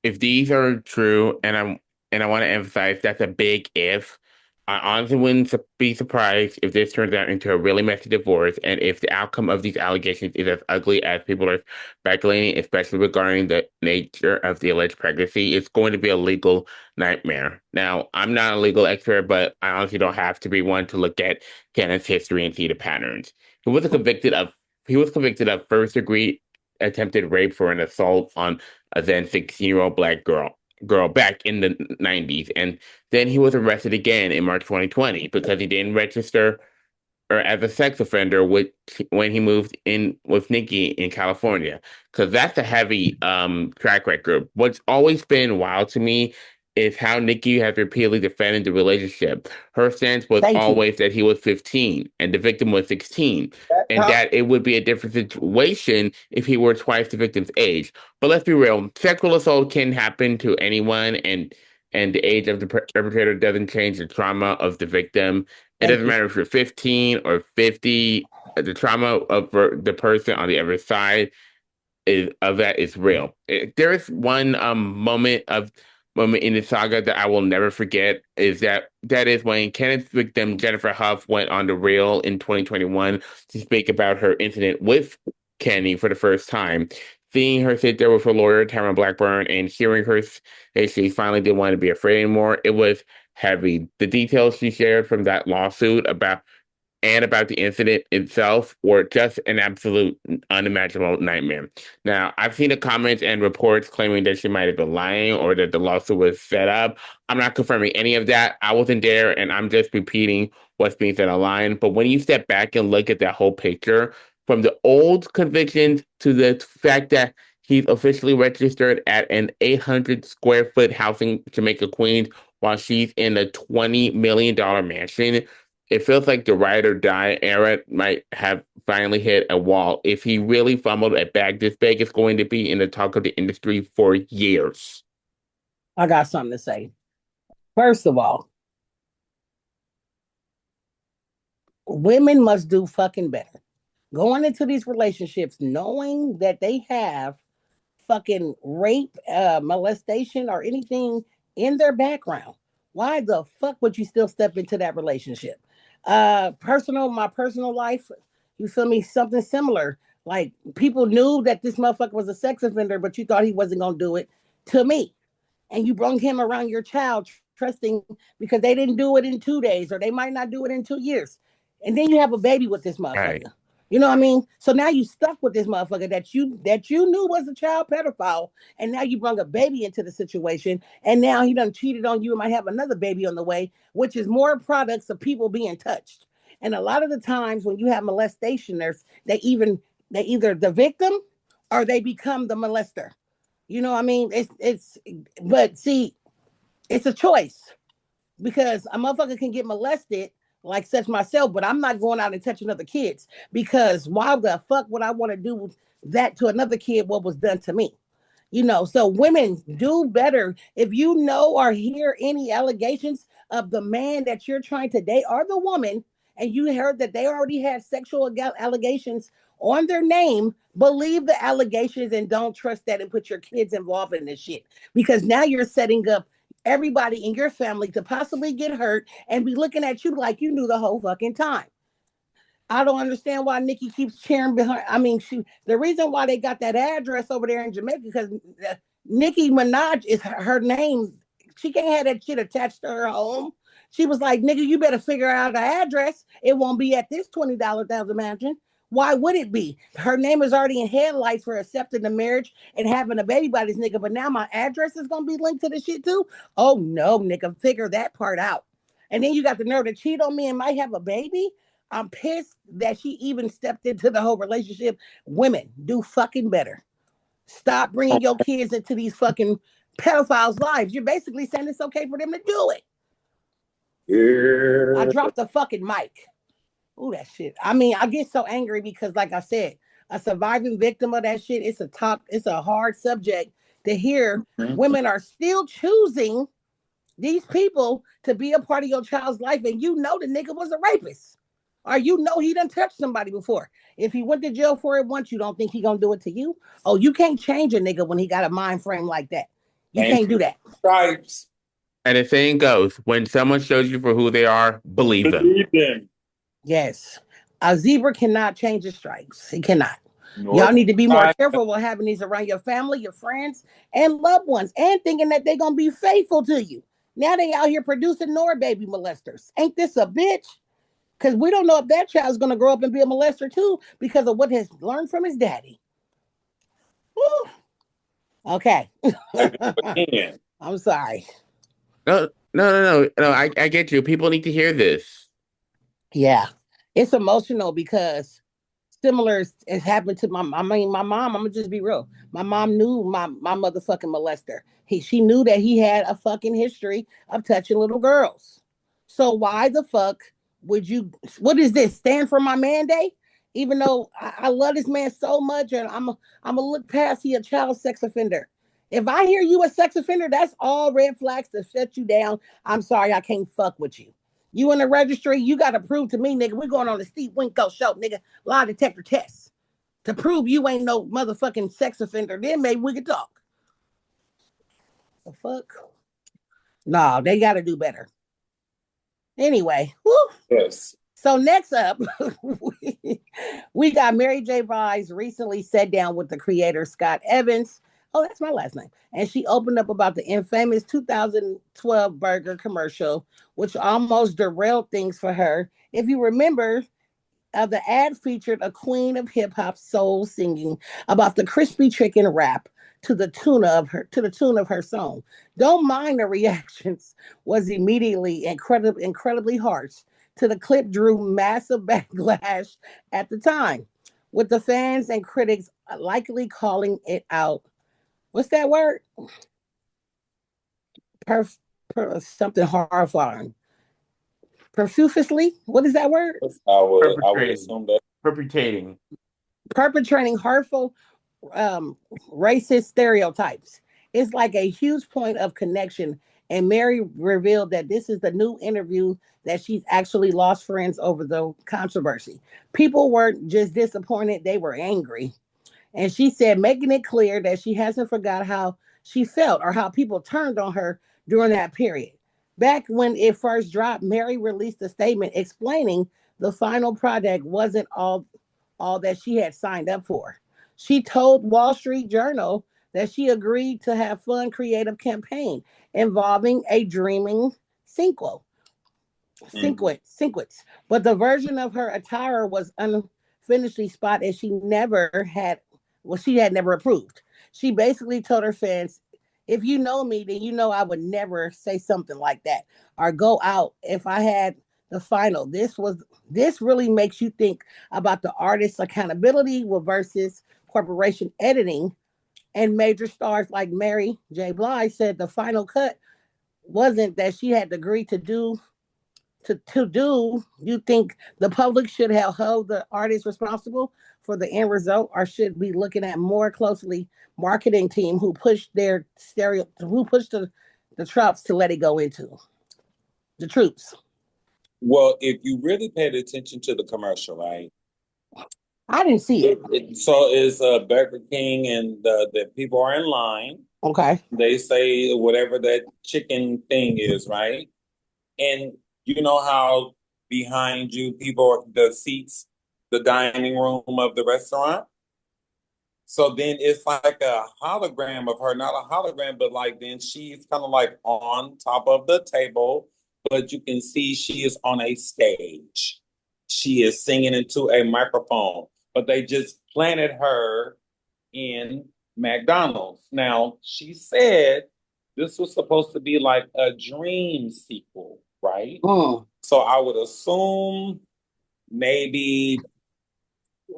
If these are true, and I want to emphasize that's a big if. I honestly wouldn't be surprised if this turns out into a really messy divorce, and if the outcome of these allegations is as ugly as people are speculating, especially regarding the nature of the alleged pregnancy. It's going to be a legal nightmare. Now, I'm not a legal expert, but I honestly don't have to be one to look at Kenneth's history and see the patterns. He was convicted of he was convicted of first degree attempted rape for an assault on a then 16-year-old black girl back in the 90s. And then he was arrested again in March 2020 because he didn't register or as a sex offender when he moved in with Nikki in California. Because that's a heavy track record. What's always been wild to me is how Nikki has repeatedly defended the relationship. Her stance was Thank you. always that he was 15 and the victim was 16, That's and how that it would be a different situation if he were twice the victim's age. But let's be real, sexual assault can happen to anyone, and the age of the perpetrator doesn't change the trauma of the victim. It Thank doesn't you. matter if you're 15 or 50, the trauma of the person on the other side is real. There is one moment in the saga that I will never forget is that is when Kenneth's victim Jennifer Huff went on the rail in 2021 to speak about her incident with Kenny for the first time. Seeing her sit there with her lawyer, Tamara Blackburn, and hearing her say she finally didn't want to be afraid anymore, it was heavy. The details she shared from that lawsuit about the incident itself were just an absolute unimaginable nightmare. Now, I've seen the comments and reports claiming that she might have been lying or that the lawsuit was set up. I'm not confirming any of that. I wasn't there, and I'm just repeating what's being said online. But when you step back and look at that whole picture, from the old convictions to the fact that he's officially registered at an 800 square foot house in Jamaica, Queens, while she's in a $20 million mansion, it feels like the ride or die era might have finally hit a wall. If he really fumbled a bag this big, it's going to be in the talk of the industry for years. I got something to say. First of all, women must do fucking better. Going into these relationships knowing that they have fucking rape, molestation, or anything in their background. Why the fuck would you still step into that relationship? My personal life, you feel me? Something similar. Like people knew that this motherfucker was a sex offender, but you thought he wasn't gonna do it to me. And you brought him around your child trusting because they didn't do it in 2 days or they might not do it in 2 years. And then you have a baby with this motherfucker. Right. You know what I mean? So now you stuck with this motherfucker that you knew was a child pedophile, and now you brought a baby into the situation, and now he done cheated on you and might have another baby on the way, which is more products of people being touched. And a lot of the times when you have molestationers, they either the victim or they become the molester. You know what I mean? But see, it's a choice because a motherfucker can get molested like such myself, but I'm not going out and touching other kids because why the fuck would I want to do that to another kid what was done to me? You know, so women do better. If you know or hear any allegations of the man that you're trying to date or the woman, and you heard that they already had sexual allegations on their name, believe the allegations and don't trust that and put your kids involved in this shit. Because now you're setting up everybody in your family to possibly get hurt and be looking at you like you knew the whole fucking time. I don't understand why Nikki keeps cheering behind. I mean, the reason why they got that address over there in Jamaica because Nicki Minaj is her name. She can't have that shit attached to her home. She was like, nigga, you better figure out the address. It won't be at this $20 thousand mansion. Why would it be? Her name is already in headlights for accepting the marriage and having a baby by this nigga, but now my address is gonna be linked to the shit too? Oh no, nigga, figure that part out. And then you got the nerve to cheat on me and might have a baby? I'm pissed that she even stepped into the whole relationship. Women, do fucking better. Stop bringing your kids into these fucking pedophiles' lives. You're basically saying it's okay for them to do it. Yeah. I dropped the fucking mic. Ooh, that shit. I mean, I get so angry because, like I said, a surviving victim of that shit, it's a hard subject to hear. Women are still choosing these people to be a part of your child's life, and you know the nigga was a rapist. Or you know he done touched somebody before. If he went to jail for it once, you don't think he gonna do it to you? Oh, you can't change a nigga when he got a mind frame like that. You can't do that. Stripes. And the saying goes, when someone shows you for who they are, believe them. Believe them. Yes. A zebra cannot change his stripes. He cannot. Nor Y'all need to be more I- careful with having these around your family, your friends, and loved ones, and thinking that they're gonna be faithful to you. Now they out here producing more baby molesters. Ain't this a bitch? Because we don't know if that child's gonna grow up and be a molester too because of what he's learned from his daddy. Woo. Okay. Again. I'm sorry. No. I get you. People need to hear this. Yeah. It's emotional because similar has happened to my mom. I'm gonna just be real. My mom knew my motherfucking molester. She knew that he had a fucking history of touching little girls. So why the fuck would you what is this? Stand for my man day? Even though I love this man so much and I'm gonna look past he a child sex offender. If I hear you a sex offender, that's all red flags to shut you down. I'm sorry, I can't fuck with you. You in the registry, you got to prove to me, nigga, we're going on the Steve Winko show, nigga. Lie detector test. to prove you ain't no motherfucking sex offender. Then maybe we could talk. The fuck? No, they got to do better. Anyway, whew. Yes. So next up, we got Mary J. Blige recently sat down with the creator Scott Evans. Oh, that's my last name. And she opened up about the infamous 2012 burger commercial, which almost derailed things for her. If you remember, the ad featured a queen of hip hop soul singing about the crispy chicken wrap to the tune of her song. Don't mind the reactions was immediately incredibly harsh. To the clip drew massive backlash at the time, with the fans and critics likely calling it out. What's that word? Something horrifying. Profusely? What is that word? I would assume that. Perpetrating hurtful racist stereotypes. It's like a huge point of connection. And Mary revealed that this is the new interview that she's actually lost friends over the controversy. People weren't just disappointed, they were angry. And she said, making it clear that she hasn't forgot how she felt or how people turned on her during that period. Back when it first dropped, Mary released a statement explaining the final project wasn't all that she had signed up for. She told Wall Street Journal that she agreed to have fun creative campaign involving a dreaming sequel. Sequence. But the version of her attire was unfinishedly spot as she had never approved. She basically told her fans, if you know me, then you know I would never say something like that or go out if I had the final. This really makes you think about the artist's accountability versus corporation editing. And major stars like Mary J. Blige said the final cut wasn't that she had agreed to do. You think the public should have held the artist responsible for the end result, or should be looking at more closely marketing team who pushed the troops to let it go into the troops? Well, if you really paid attention to the commercial, right? I didn't see it. So is Burger King, and the people are in line. Okay. They say whatever that chicken thing is, right? And you know how behind you, the seats, the dining room of the restaurant. So then it's like a hologram of her, not a hologram, but like then she's kind of like on top of the table, but you can see she is on a stage. She is singing into a microphone, but they just planted her in McDonald's. Now, she said this was supposed to be like a dream sequel, right? So I would assume maybe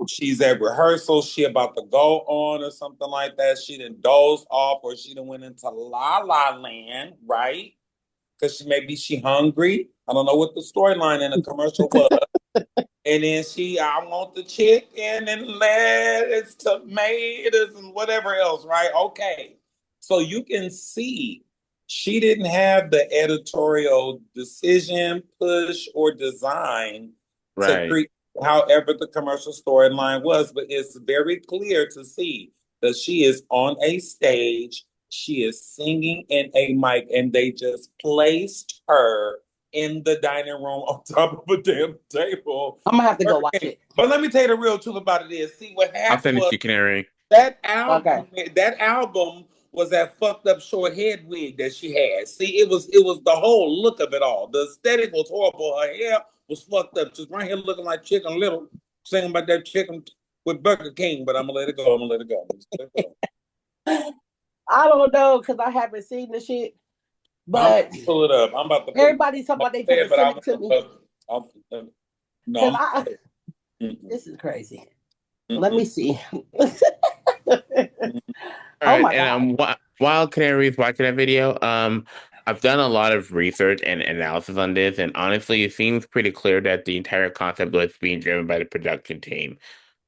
she's at rehearsal, she about to go on or something like that. She done dozed off or she done went into La La Land, right? Because maybe she hungry. I don't know what the storyline in the commercial was. And then I want the chicken and lettuce, tomatoes, and whatever else, right? Okay. So you can see she didn't have the editorial decision, push, or design to create however the commercial storyline was. But it's very clear to see that she is on a stage, she is singing in a mic, and they just placed her in the dining room on top of a damn table. I'm gonna have to go watch it. But let me tell you the real truth about it is, see what happened. I'll send it to you, Canary. That album was that fucked up short head wig that she had. See, it was the whole look of it all. The aesthetic was horrible. Her hair was fucked up. She's right here looking like Chicken Little, singing about that chicken with Burger King. But I'm gonna let it go. I don't know because I haven't seen the shit. But pull it up. I'm about to. Everybody's talking about they finna send it to me. No. This is crazy. Let me see. All right, and while Canary is watching that video, I've done a lot of research and analysis on this, and honestly, it seems pretty clear that the entire concept was being driven by the production team.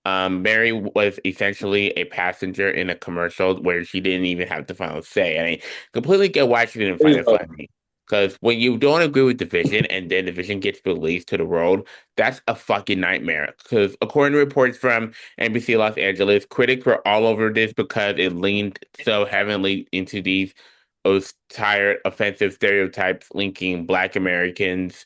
Mary was essentially a passenger in a commercial where she didn't even have the final say. I mean, completely get why she didn't find it funny. Because when you don't agree with the vision and then the vision gets released to the world, that's a fucking nightmare. Because according to reports from NBC Los Angeles, critics were all over this because it leaned so heavily into those tired, offensive stereotypes linking Black Americans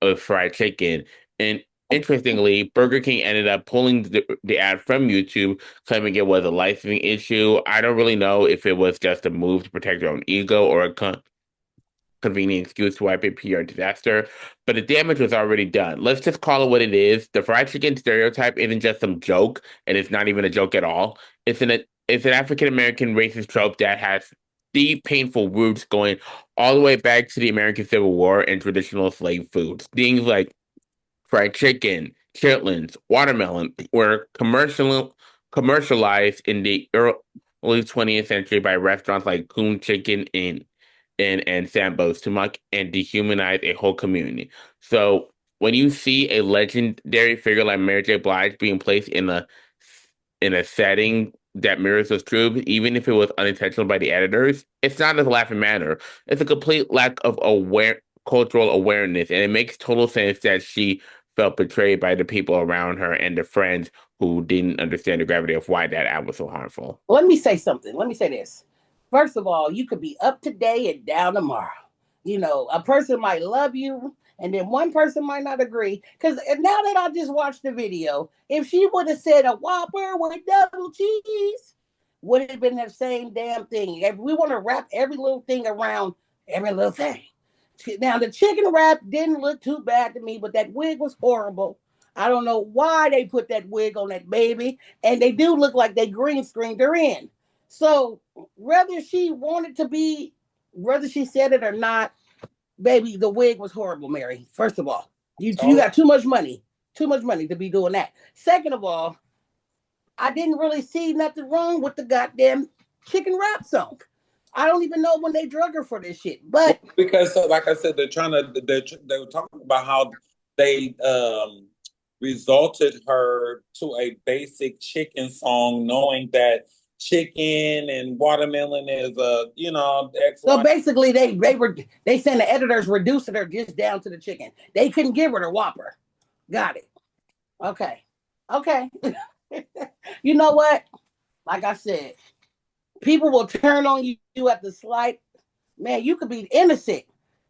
of fried chicken. And interestingly, Burger King ended up pulling the ad from YouTube, claiming it was a licensing issue. I don't really know if it was just a move to protect their own ego or a convenient excuse to wipe a PR disaster, but the damage was already done. Let's just call it what it is. The fried chicken stereotype isn't just some joke, and it's not even a joke at all. It's an African American racist trope that has deep, painful roots going all the way back to the American Civil War and traditional slave foods. Things like fried chicken, chitlins, watermelon were commercialized in the early 20th century by restaurants like Coon Chicken and Sambo's to mock and dehumanize a whole community. So when you see a legendary figure like Mary J. Blige being placed in a setting that mirrors those truths, even if it was unintentional by the editors, it's not a laughing matter. It's a complete lack of cultural awareness, and it makes total sense that she felt betrayed by the people around her and the friends who didn't understand the gravity of why that ad was so harmful. Let me say something. Let me say this. First of all, you could be up today and down tomorrow. A person might love you, and then one person might not agree. Because now that I just watched the video, if she would have said a Whopper with double cheese, would it have been the same damn thing. If we want to wrap every little thing around every little thing. Now, the chicken wrap didn't look too bad to me, but that wig was horrible. I don't know why they put that wig on that baby, and they do look like they green screened her in. So whether she said it or not, baby, the wig was horrible, Mary. First of all, you got too much money to be doing that. Second of all, I didn't really see nothing wrong with the goddamn chicken rap song. I don't even know when they drug her for this shit, but because like I said, they were talking about how they resulted her to a basic chicken song, knowing that chicken and watermelon is so basically they sent the editors reducing her just down to the chicken. They couldn't give her the Whopper. Got it. Okay. You know what? Like I said, people will turn on you at the slight. Man, you could be innocent,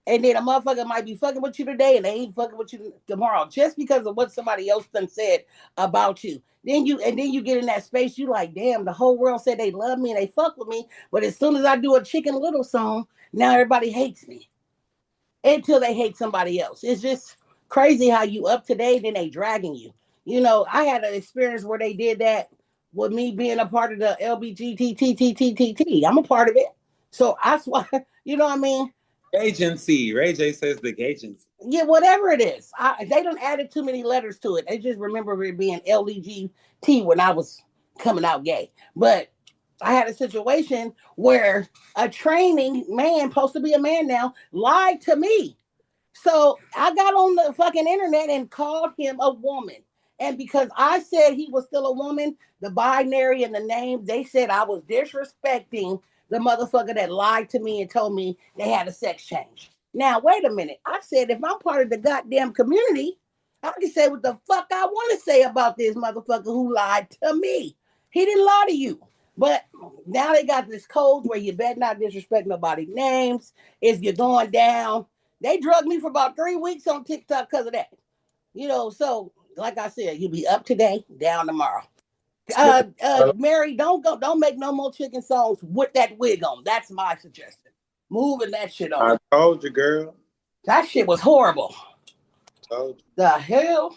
and then a motherfucker might be fucking with you today, and they ain't fucking with you tomorrow, just because of what somebody else done said about you. Then you get in that space. You like, damn, the whole world said they love me and they fuck with me, but as soon as I do a Chicken Little song, now everybody hates me. Until they hate somebody else. It's just crazy how you up to date and they dragging you. I had an experience where they did that with me being a part of the LBGTTTTTT. I'm a part of it. So that's why, you know what I mean? Agency. Ray J says the agency. Yeah, whatever it is. They don't added too many letters to it. They just remember it being LGBT when I was coming out gay. But I had a situation where a training man, supposed to be a man now, lied to me. So I got on the fucking internet and called him a woman. And because I said he was still a woman, the binary and the name, they said I was disrespecting the motherfucker that lied to me and told me they had a sex change. Now, wait a minute. I said, if I'm part of the goddamn community, I can say what the fuck I want to say about this motherfucker who lied to me. He didn't lie to you. But now they got this code where you better not disrespect nobody's names. If you're going down, they drugged me for about 3 weeks on TikTok because of that. So like I said, you'll be up today, down tomorrow. Mary, don't make no more chicken songs with that wig on. That's my suggestion. Moving that shit on. I told you, girl. That shit was horrible. Told you. The hell?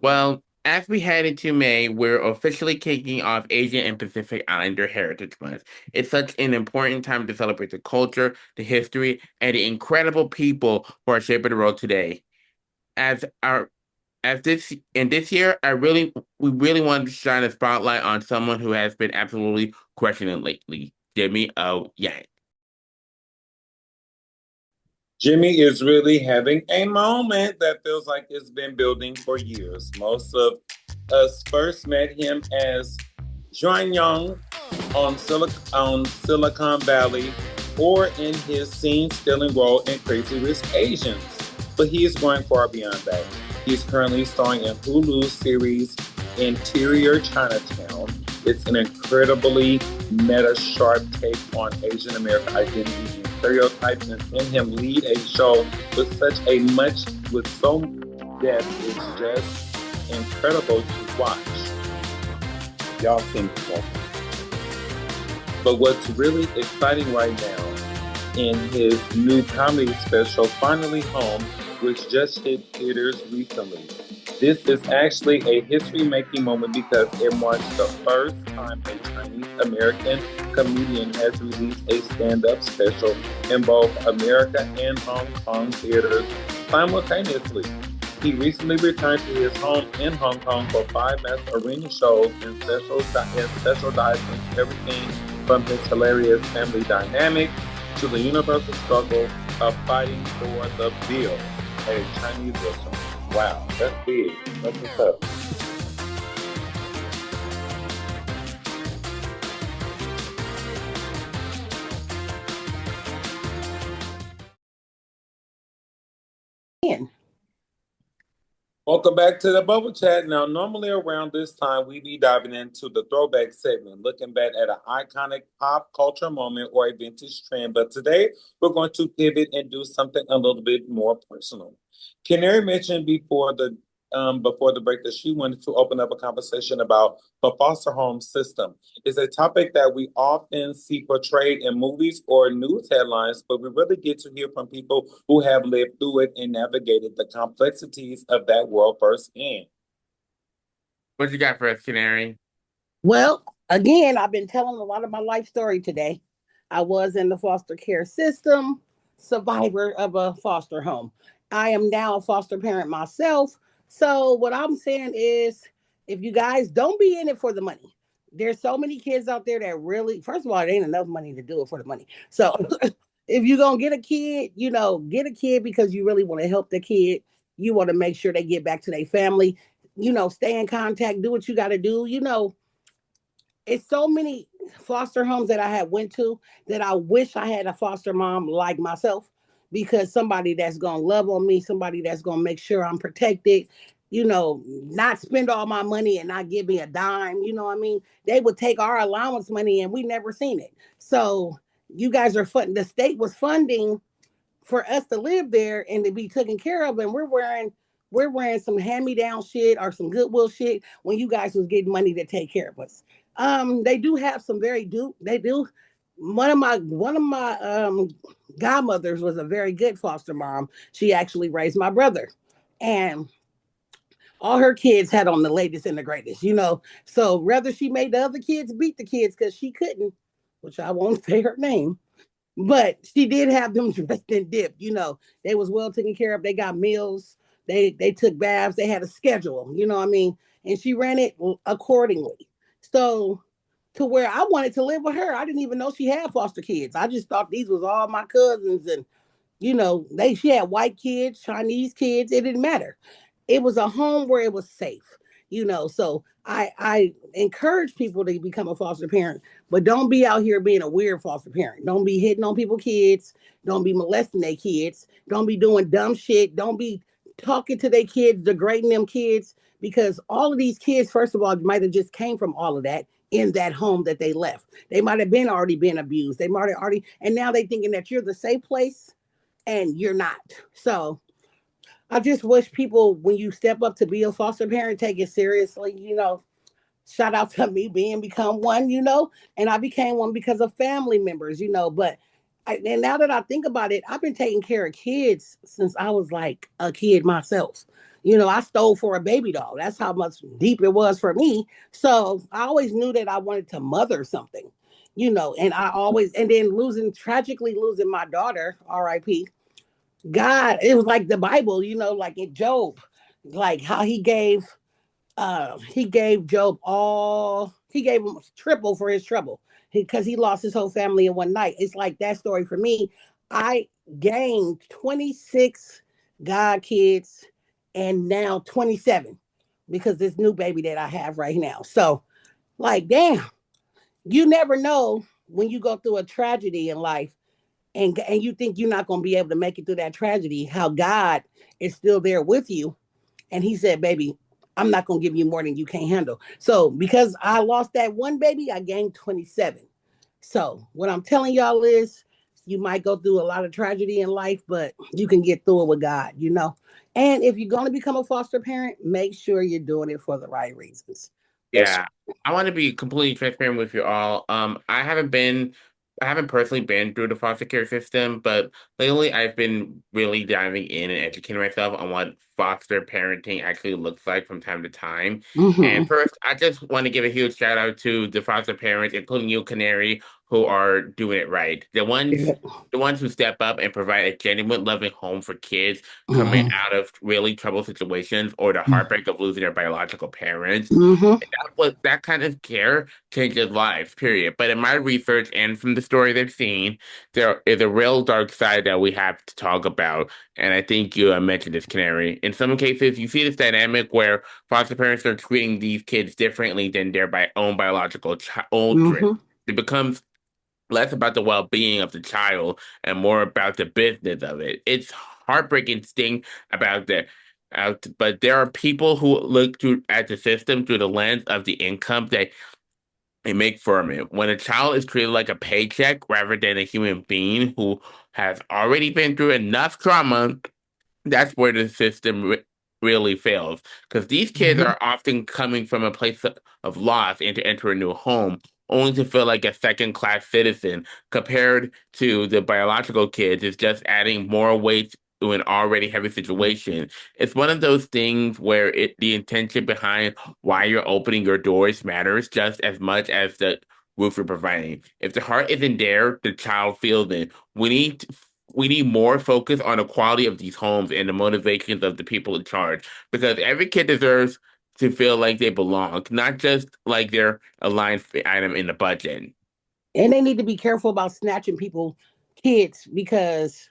Well, as we head into May, we're officially kicking off Asian and Pacific Islander Heritage Month. It's such an important time to celebrate the culture, the history, and the incredible people who are shaping the world today. This year, we really wanted to shine a spotlight on someone who has been absolutely crushing it lately, Jimmy O. Yang. Jimmy is really having a moment that feels like it's been building for years. Most of us first met him as Juan Young on Silicon Valley or in his scene-stealing role in Crazy Rich Asians. But he is going far beyond that. He's currently starring in Hulu's series Interior Chinatown. It's an incredibly meta, sharp take on Asian American identity and stereotypes, and seeing him lead a show with so depth is just incredible to watch. Y'all seen it before. But what's really exciting right now in his new comedy special, Finally Home, which just hit theaters recently. This is actually a history-making moment because it marks the first time a Chinese-American comedian has released a stand-up special in both America and Hong Kong theaters simultaneously. He recently returned to his home in Hong Kong for 5 mass arena shows and special dives into everything from his hilarious family dynamics to the universal struggle of fighting for the bill at a Chinese restaurant. Wow, that's big. That's what's up. Welcome back to the Bubble Chat. Now, normally around this time, we be diving into the throwback segment, looking back at an iconic pop culture moment or a vintage trend. But today, we're going to pivot and do something a little bit more personal. Canary mentioned before the break that she wanted to open up a conversation about the foster home system. It's a topic that we often see portrayed in movies or news headlines, but we really get to hear from people who have lived through it and navigated the complexities of that world firsthand. What you got for us, Canary? Well, again, I've been telling a lot of my life story today. I was in the foster care system, survivor of a foster home. I am now a foster parent myself. So what I'm saying is, if you guys don't be in it for the money, there's so many kids out there that really, first of all, it ain't enough money to do it for the money. So if you're going to get a kid, get a kid because you really want to help the kid. You want to make sure they get back to their family, stay in contact, do what you got to do, it's so many foster homes that I had went to that I wish I had a foster mom like myself, because somebody that's going to love on me, somebody that's going to make sure I'm protected, not spend all my money and not give me a dime. You know what I mean? They would take our allowance money and we never seen it. So you guys are funding, the state was funding for us to live there and to be taken care of, and we're wearing some hand-me-down shit or some Goodwill shit when you guys was getting money to take care of us. They do have some they do. One of my godmothers was a very good foster mom. She actually raised my brother, and all her kids had on the latest and the greatest. So whether she made the other kids beat the kids because she couldn't, which I won't say her name, but she did have them dressed in dip. They was well taken care of. They got meals. They took baths. They had a schedule. You know what I mean? And she ran it accordingly. So to where I wanted to live with her, I didn't even know she had foster kids. I just thought these was all my cousins, and she had white kids, Chinese kids. It didn't matter. It was a home where it was safe. So I encourage people to become a foster parent, but don't be out here being a weird foster parent. Don't be hitting on people's kids. Don't be molesting their kids. Don't be doing dumb shit. Don't be talking to their kids, degrading them kids, because all of these kids, first of all, might have just came from all of that in that home that they left. They might have already been abused. They might have already, and now they thinking that you're the safe place, and you're not. So I just wish people, when you step up to be a foster parent, take it seriously. Shout out to me become one, and I became one because of family members, but and now that I think about it, I've been taking care of kids since I was like a kid myself. I stole for a baby doll. That's how much deep it was for me. So I always knew that I wanted to mother something, and then tragically losing my daughter, RIP. God, it was like the Bible, like in Job, like how he gave Job he gave him triple for his trouble because he lost his whole family in one night. It's like that story for me. I gained 26 God kids and now 27 because this new baby that I have right now. So, like, damn, you never know when you go through a tragedy in life and you think you're not going to be able to make it through that tragedy, how God is still there with you. And he said, baby, I'm not going to give you more than you can't handle. So because I lost that one baby, I gained 27. So what I'm telling y'all is you might go through a lot of tragedy in life, but you can get through it with God, you know. And if you're going to become a foster parent, make sure you're doing it for the right reasons. That's Yeah, I want to be completely transparent with you all. I haven't personally been through the foster care system, but lately I've been really diving in and educating myself on what foster parenting actually looks like from time to time. And Mm-hmm. first, I just want to give a huge shout out to the foster parents, including you, Canary, who are doing it right. The ones who step up and provide a genuine, loving home for kids coming Mm-hmm. out of really troubled situations or the heartbreak of losing their biological parents. Mm-hmm. That kind of care changes lives, period. But in my research and from the story they've seen, there is a real dark side that we have to talk about. And I think you mentioned this, Canary. In some cases, you see this dynamic where foster parents are treating these kids differently than their own biological children. Mm-hmm. It becomes less about the well-being of the child and more about the business of it. It's heartbreaking thing about the but there are people who look through at the system through the lens of the income that they make from it. When a child is treated like a paycheck rather than a human being who has already been through enough trauma, that's where the system really fails. Because these kids Mm-hmm. are often coming from a place of loss and to enter a new home, only to feel like a second-class citizen. Compared to the biological kids, it's just adding more weight to an already heavy situation. It's one of those things where the intention behind why you're opening your doors matters just as much as the roof you're providing. If the heart isn't there, the child feels it. We need more focus on the quality of these homes and the motivations of the people in charge because every kid deserves to feel like they belong, not just like they're a line item in the budget. And they need to be careful about snatching people, kids, because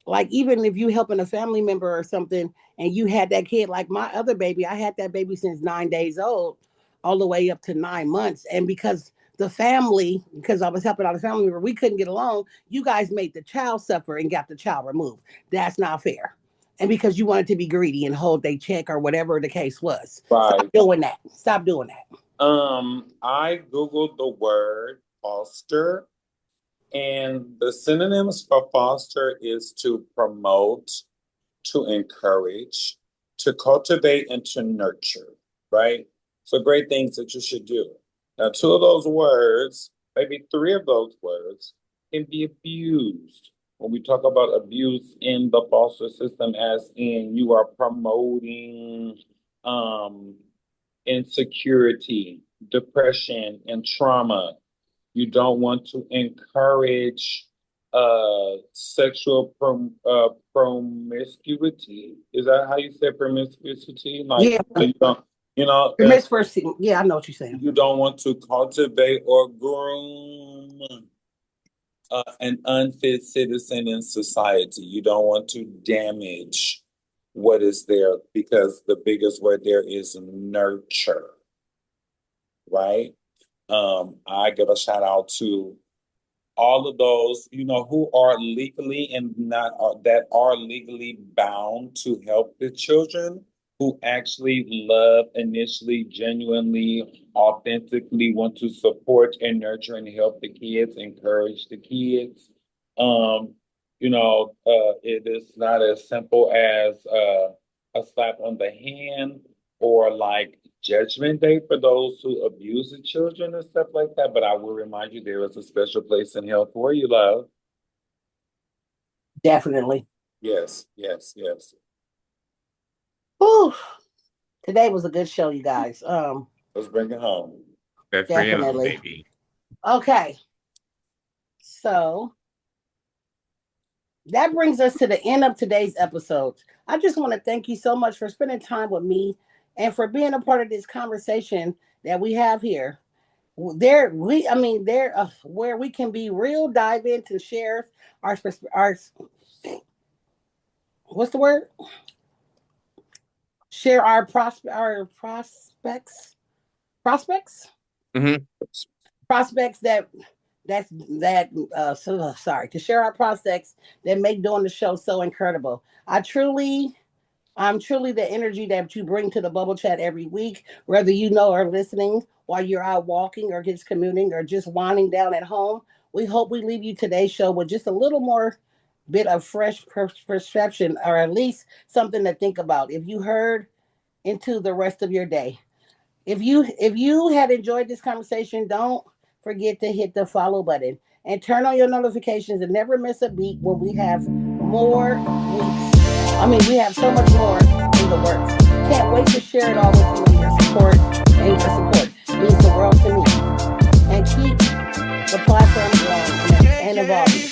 like even if you helping a family member or something and you had that kid, like my other baby, I had that baby since 9 days old all the way up to 9 months, and because the family, because I was helping out a family member, we couldn't get along, you guys made the child suffer and got the child removed. That's not fair. And because you wanted to be greedy and hold their check or whatever the case was, stop right. doing that. Stop doing that. I Googled the word foster, and the synonyms for foster is to promote, to encourage, to cultivate, and to nurture, right? So great things that you should do. Now, two of those words, maybe three of those words, can be abused. When we talk about abuse in the foster system, as in you are promoting um, insecurity, depression, and trauma. You don't want to encourage sexual promiscuity. Is that how you say promiscuity? Like Yeah, so you don't, you know, the Miss First. Yeah, I know what you're saying. you don't want to cultivate or groom an unfit citizen in society. You don't want to damage what is there because the biggest word there is nurture, right? I give a shout out to all of those, who are legally and not that are legally bound to help the children who actually love initially, genuinely, authentically want to support and nurture and help the kids, encourage the kids. Um, it is not as simple as a slap on the hand or like Judgment Day for those who abuse the children and stuff like that. But I will remind you there is a special place in hell for you, love. Definitely. Yes, yes, yes. Whew. Today was a good show, you guys. Let's bring it home. That's bring it home, Definitely. baby. Okay. So that brings us to the end of today's episode. I just want to thank you so much for spending time with me and for being a part of this conversation that we have here. There, where we can be real, dive into share our what's the word? Share our prospects Hmm. prospects to share our prospects that make doing the show so incredible. I'm truly the energy that you bring to the bubble chat every week, whether you know or listening while you're out walking or just commuting or just winding down at home. We hope we leave you today's show with just a little more bit of fresh perception, or at least something to think about if you heard into the rest of your day. If you had enjoyed this conversation, don't forget to hit the follow button and turn on your notifications and never miss a beat when we have more weeks. We have so much more in the works. Can't wait to share it all with you, and your support means the world to me. And keep the platform growing and evolving.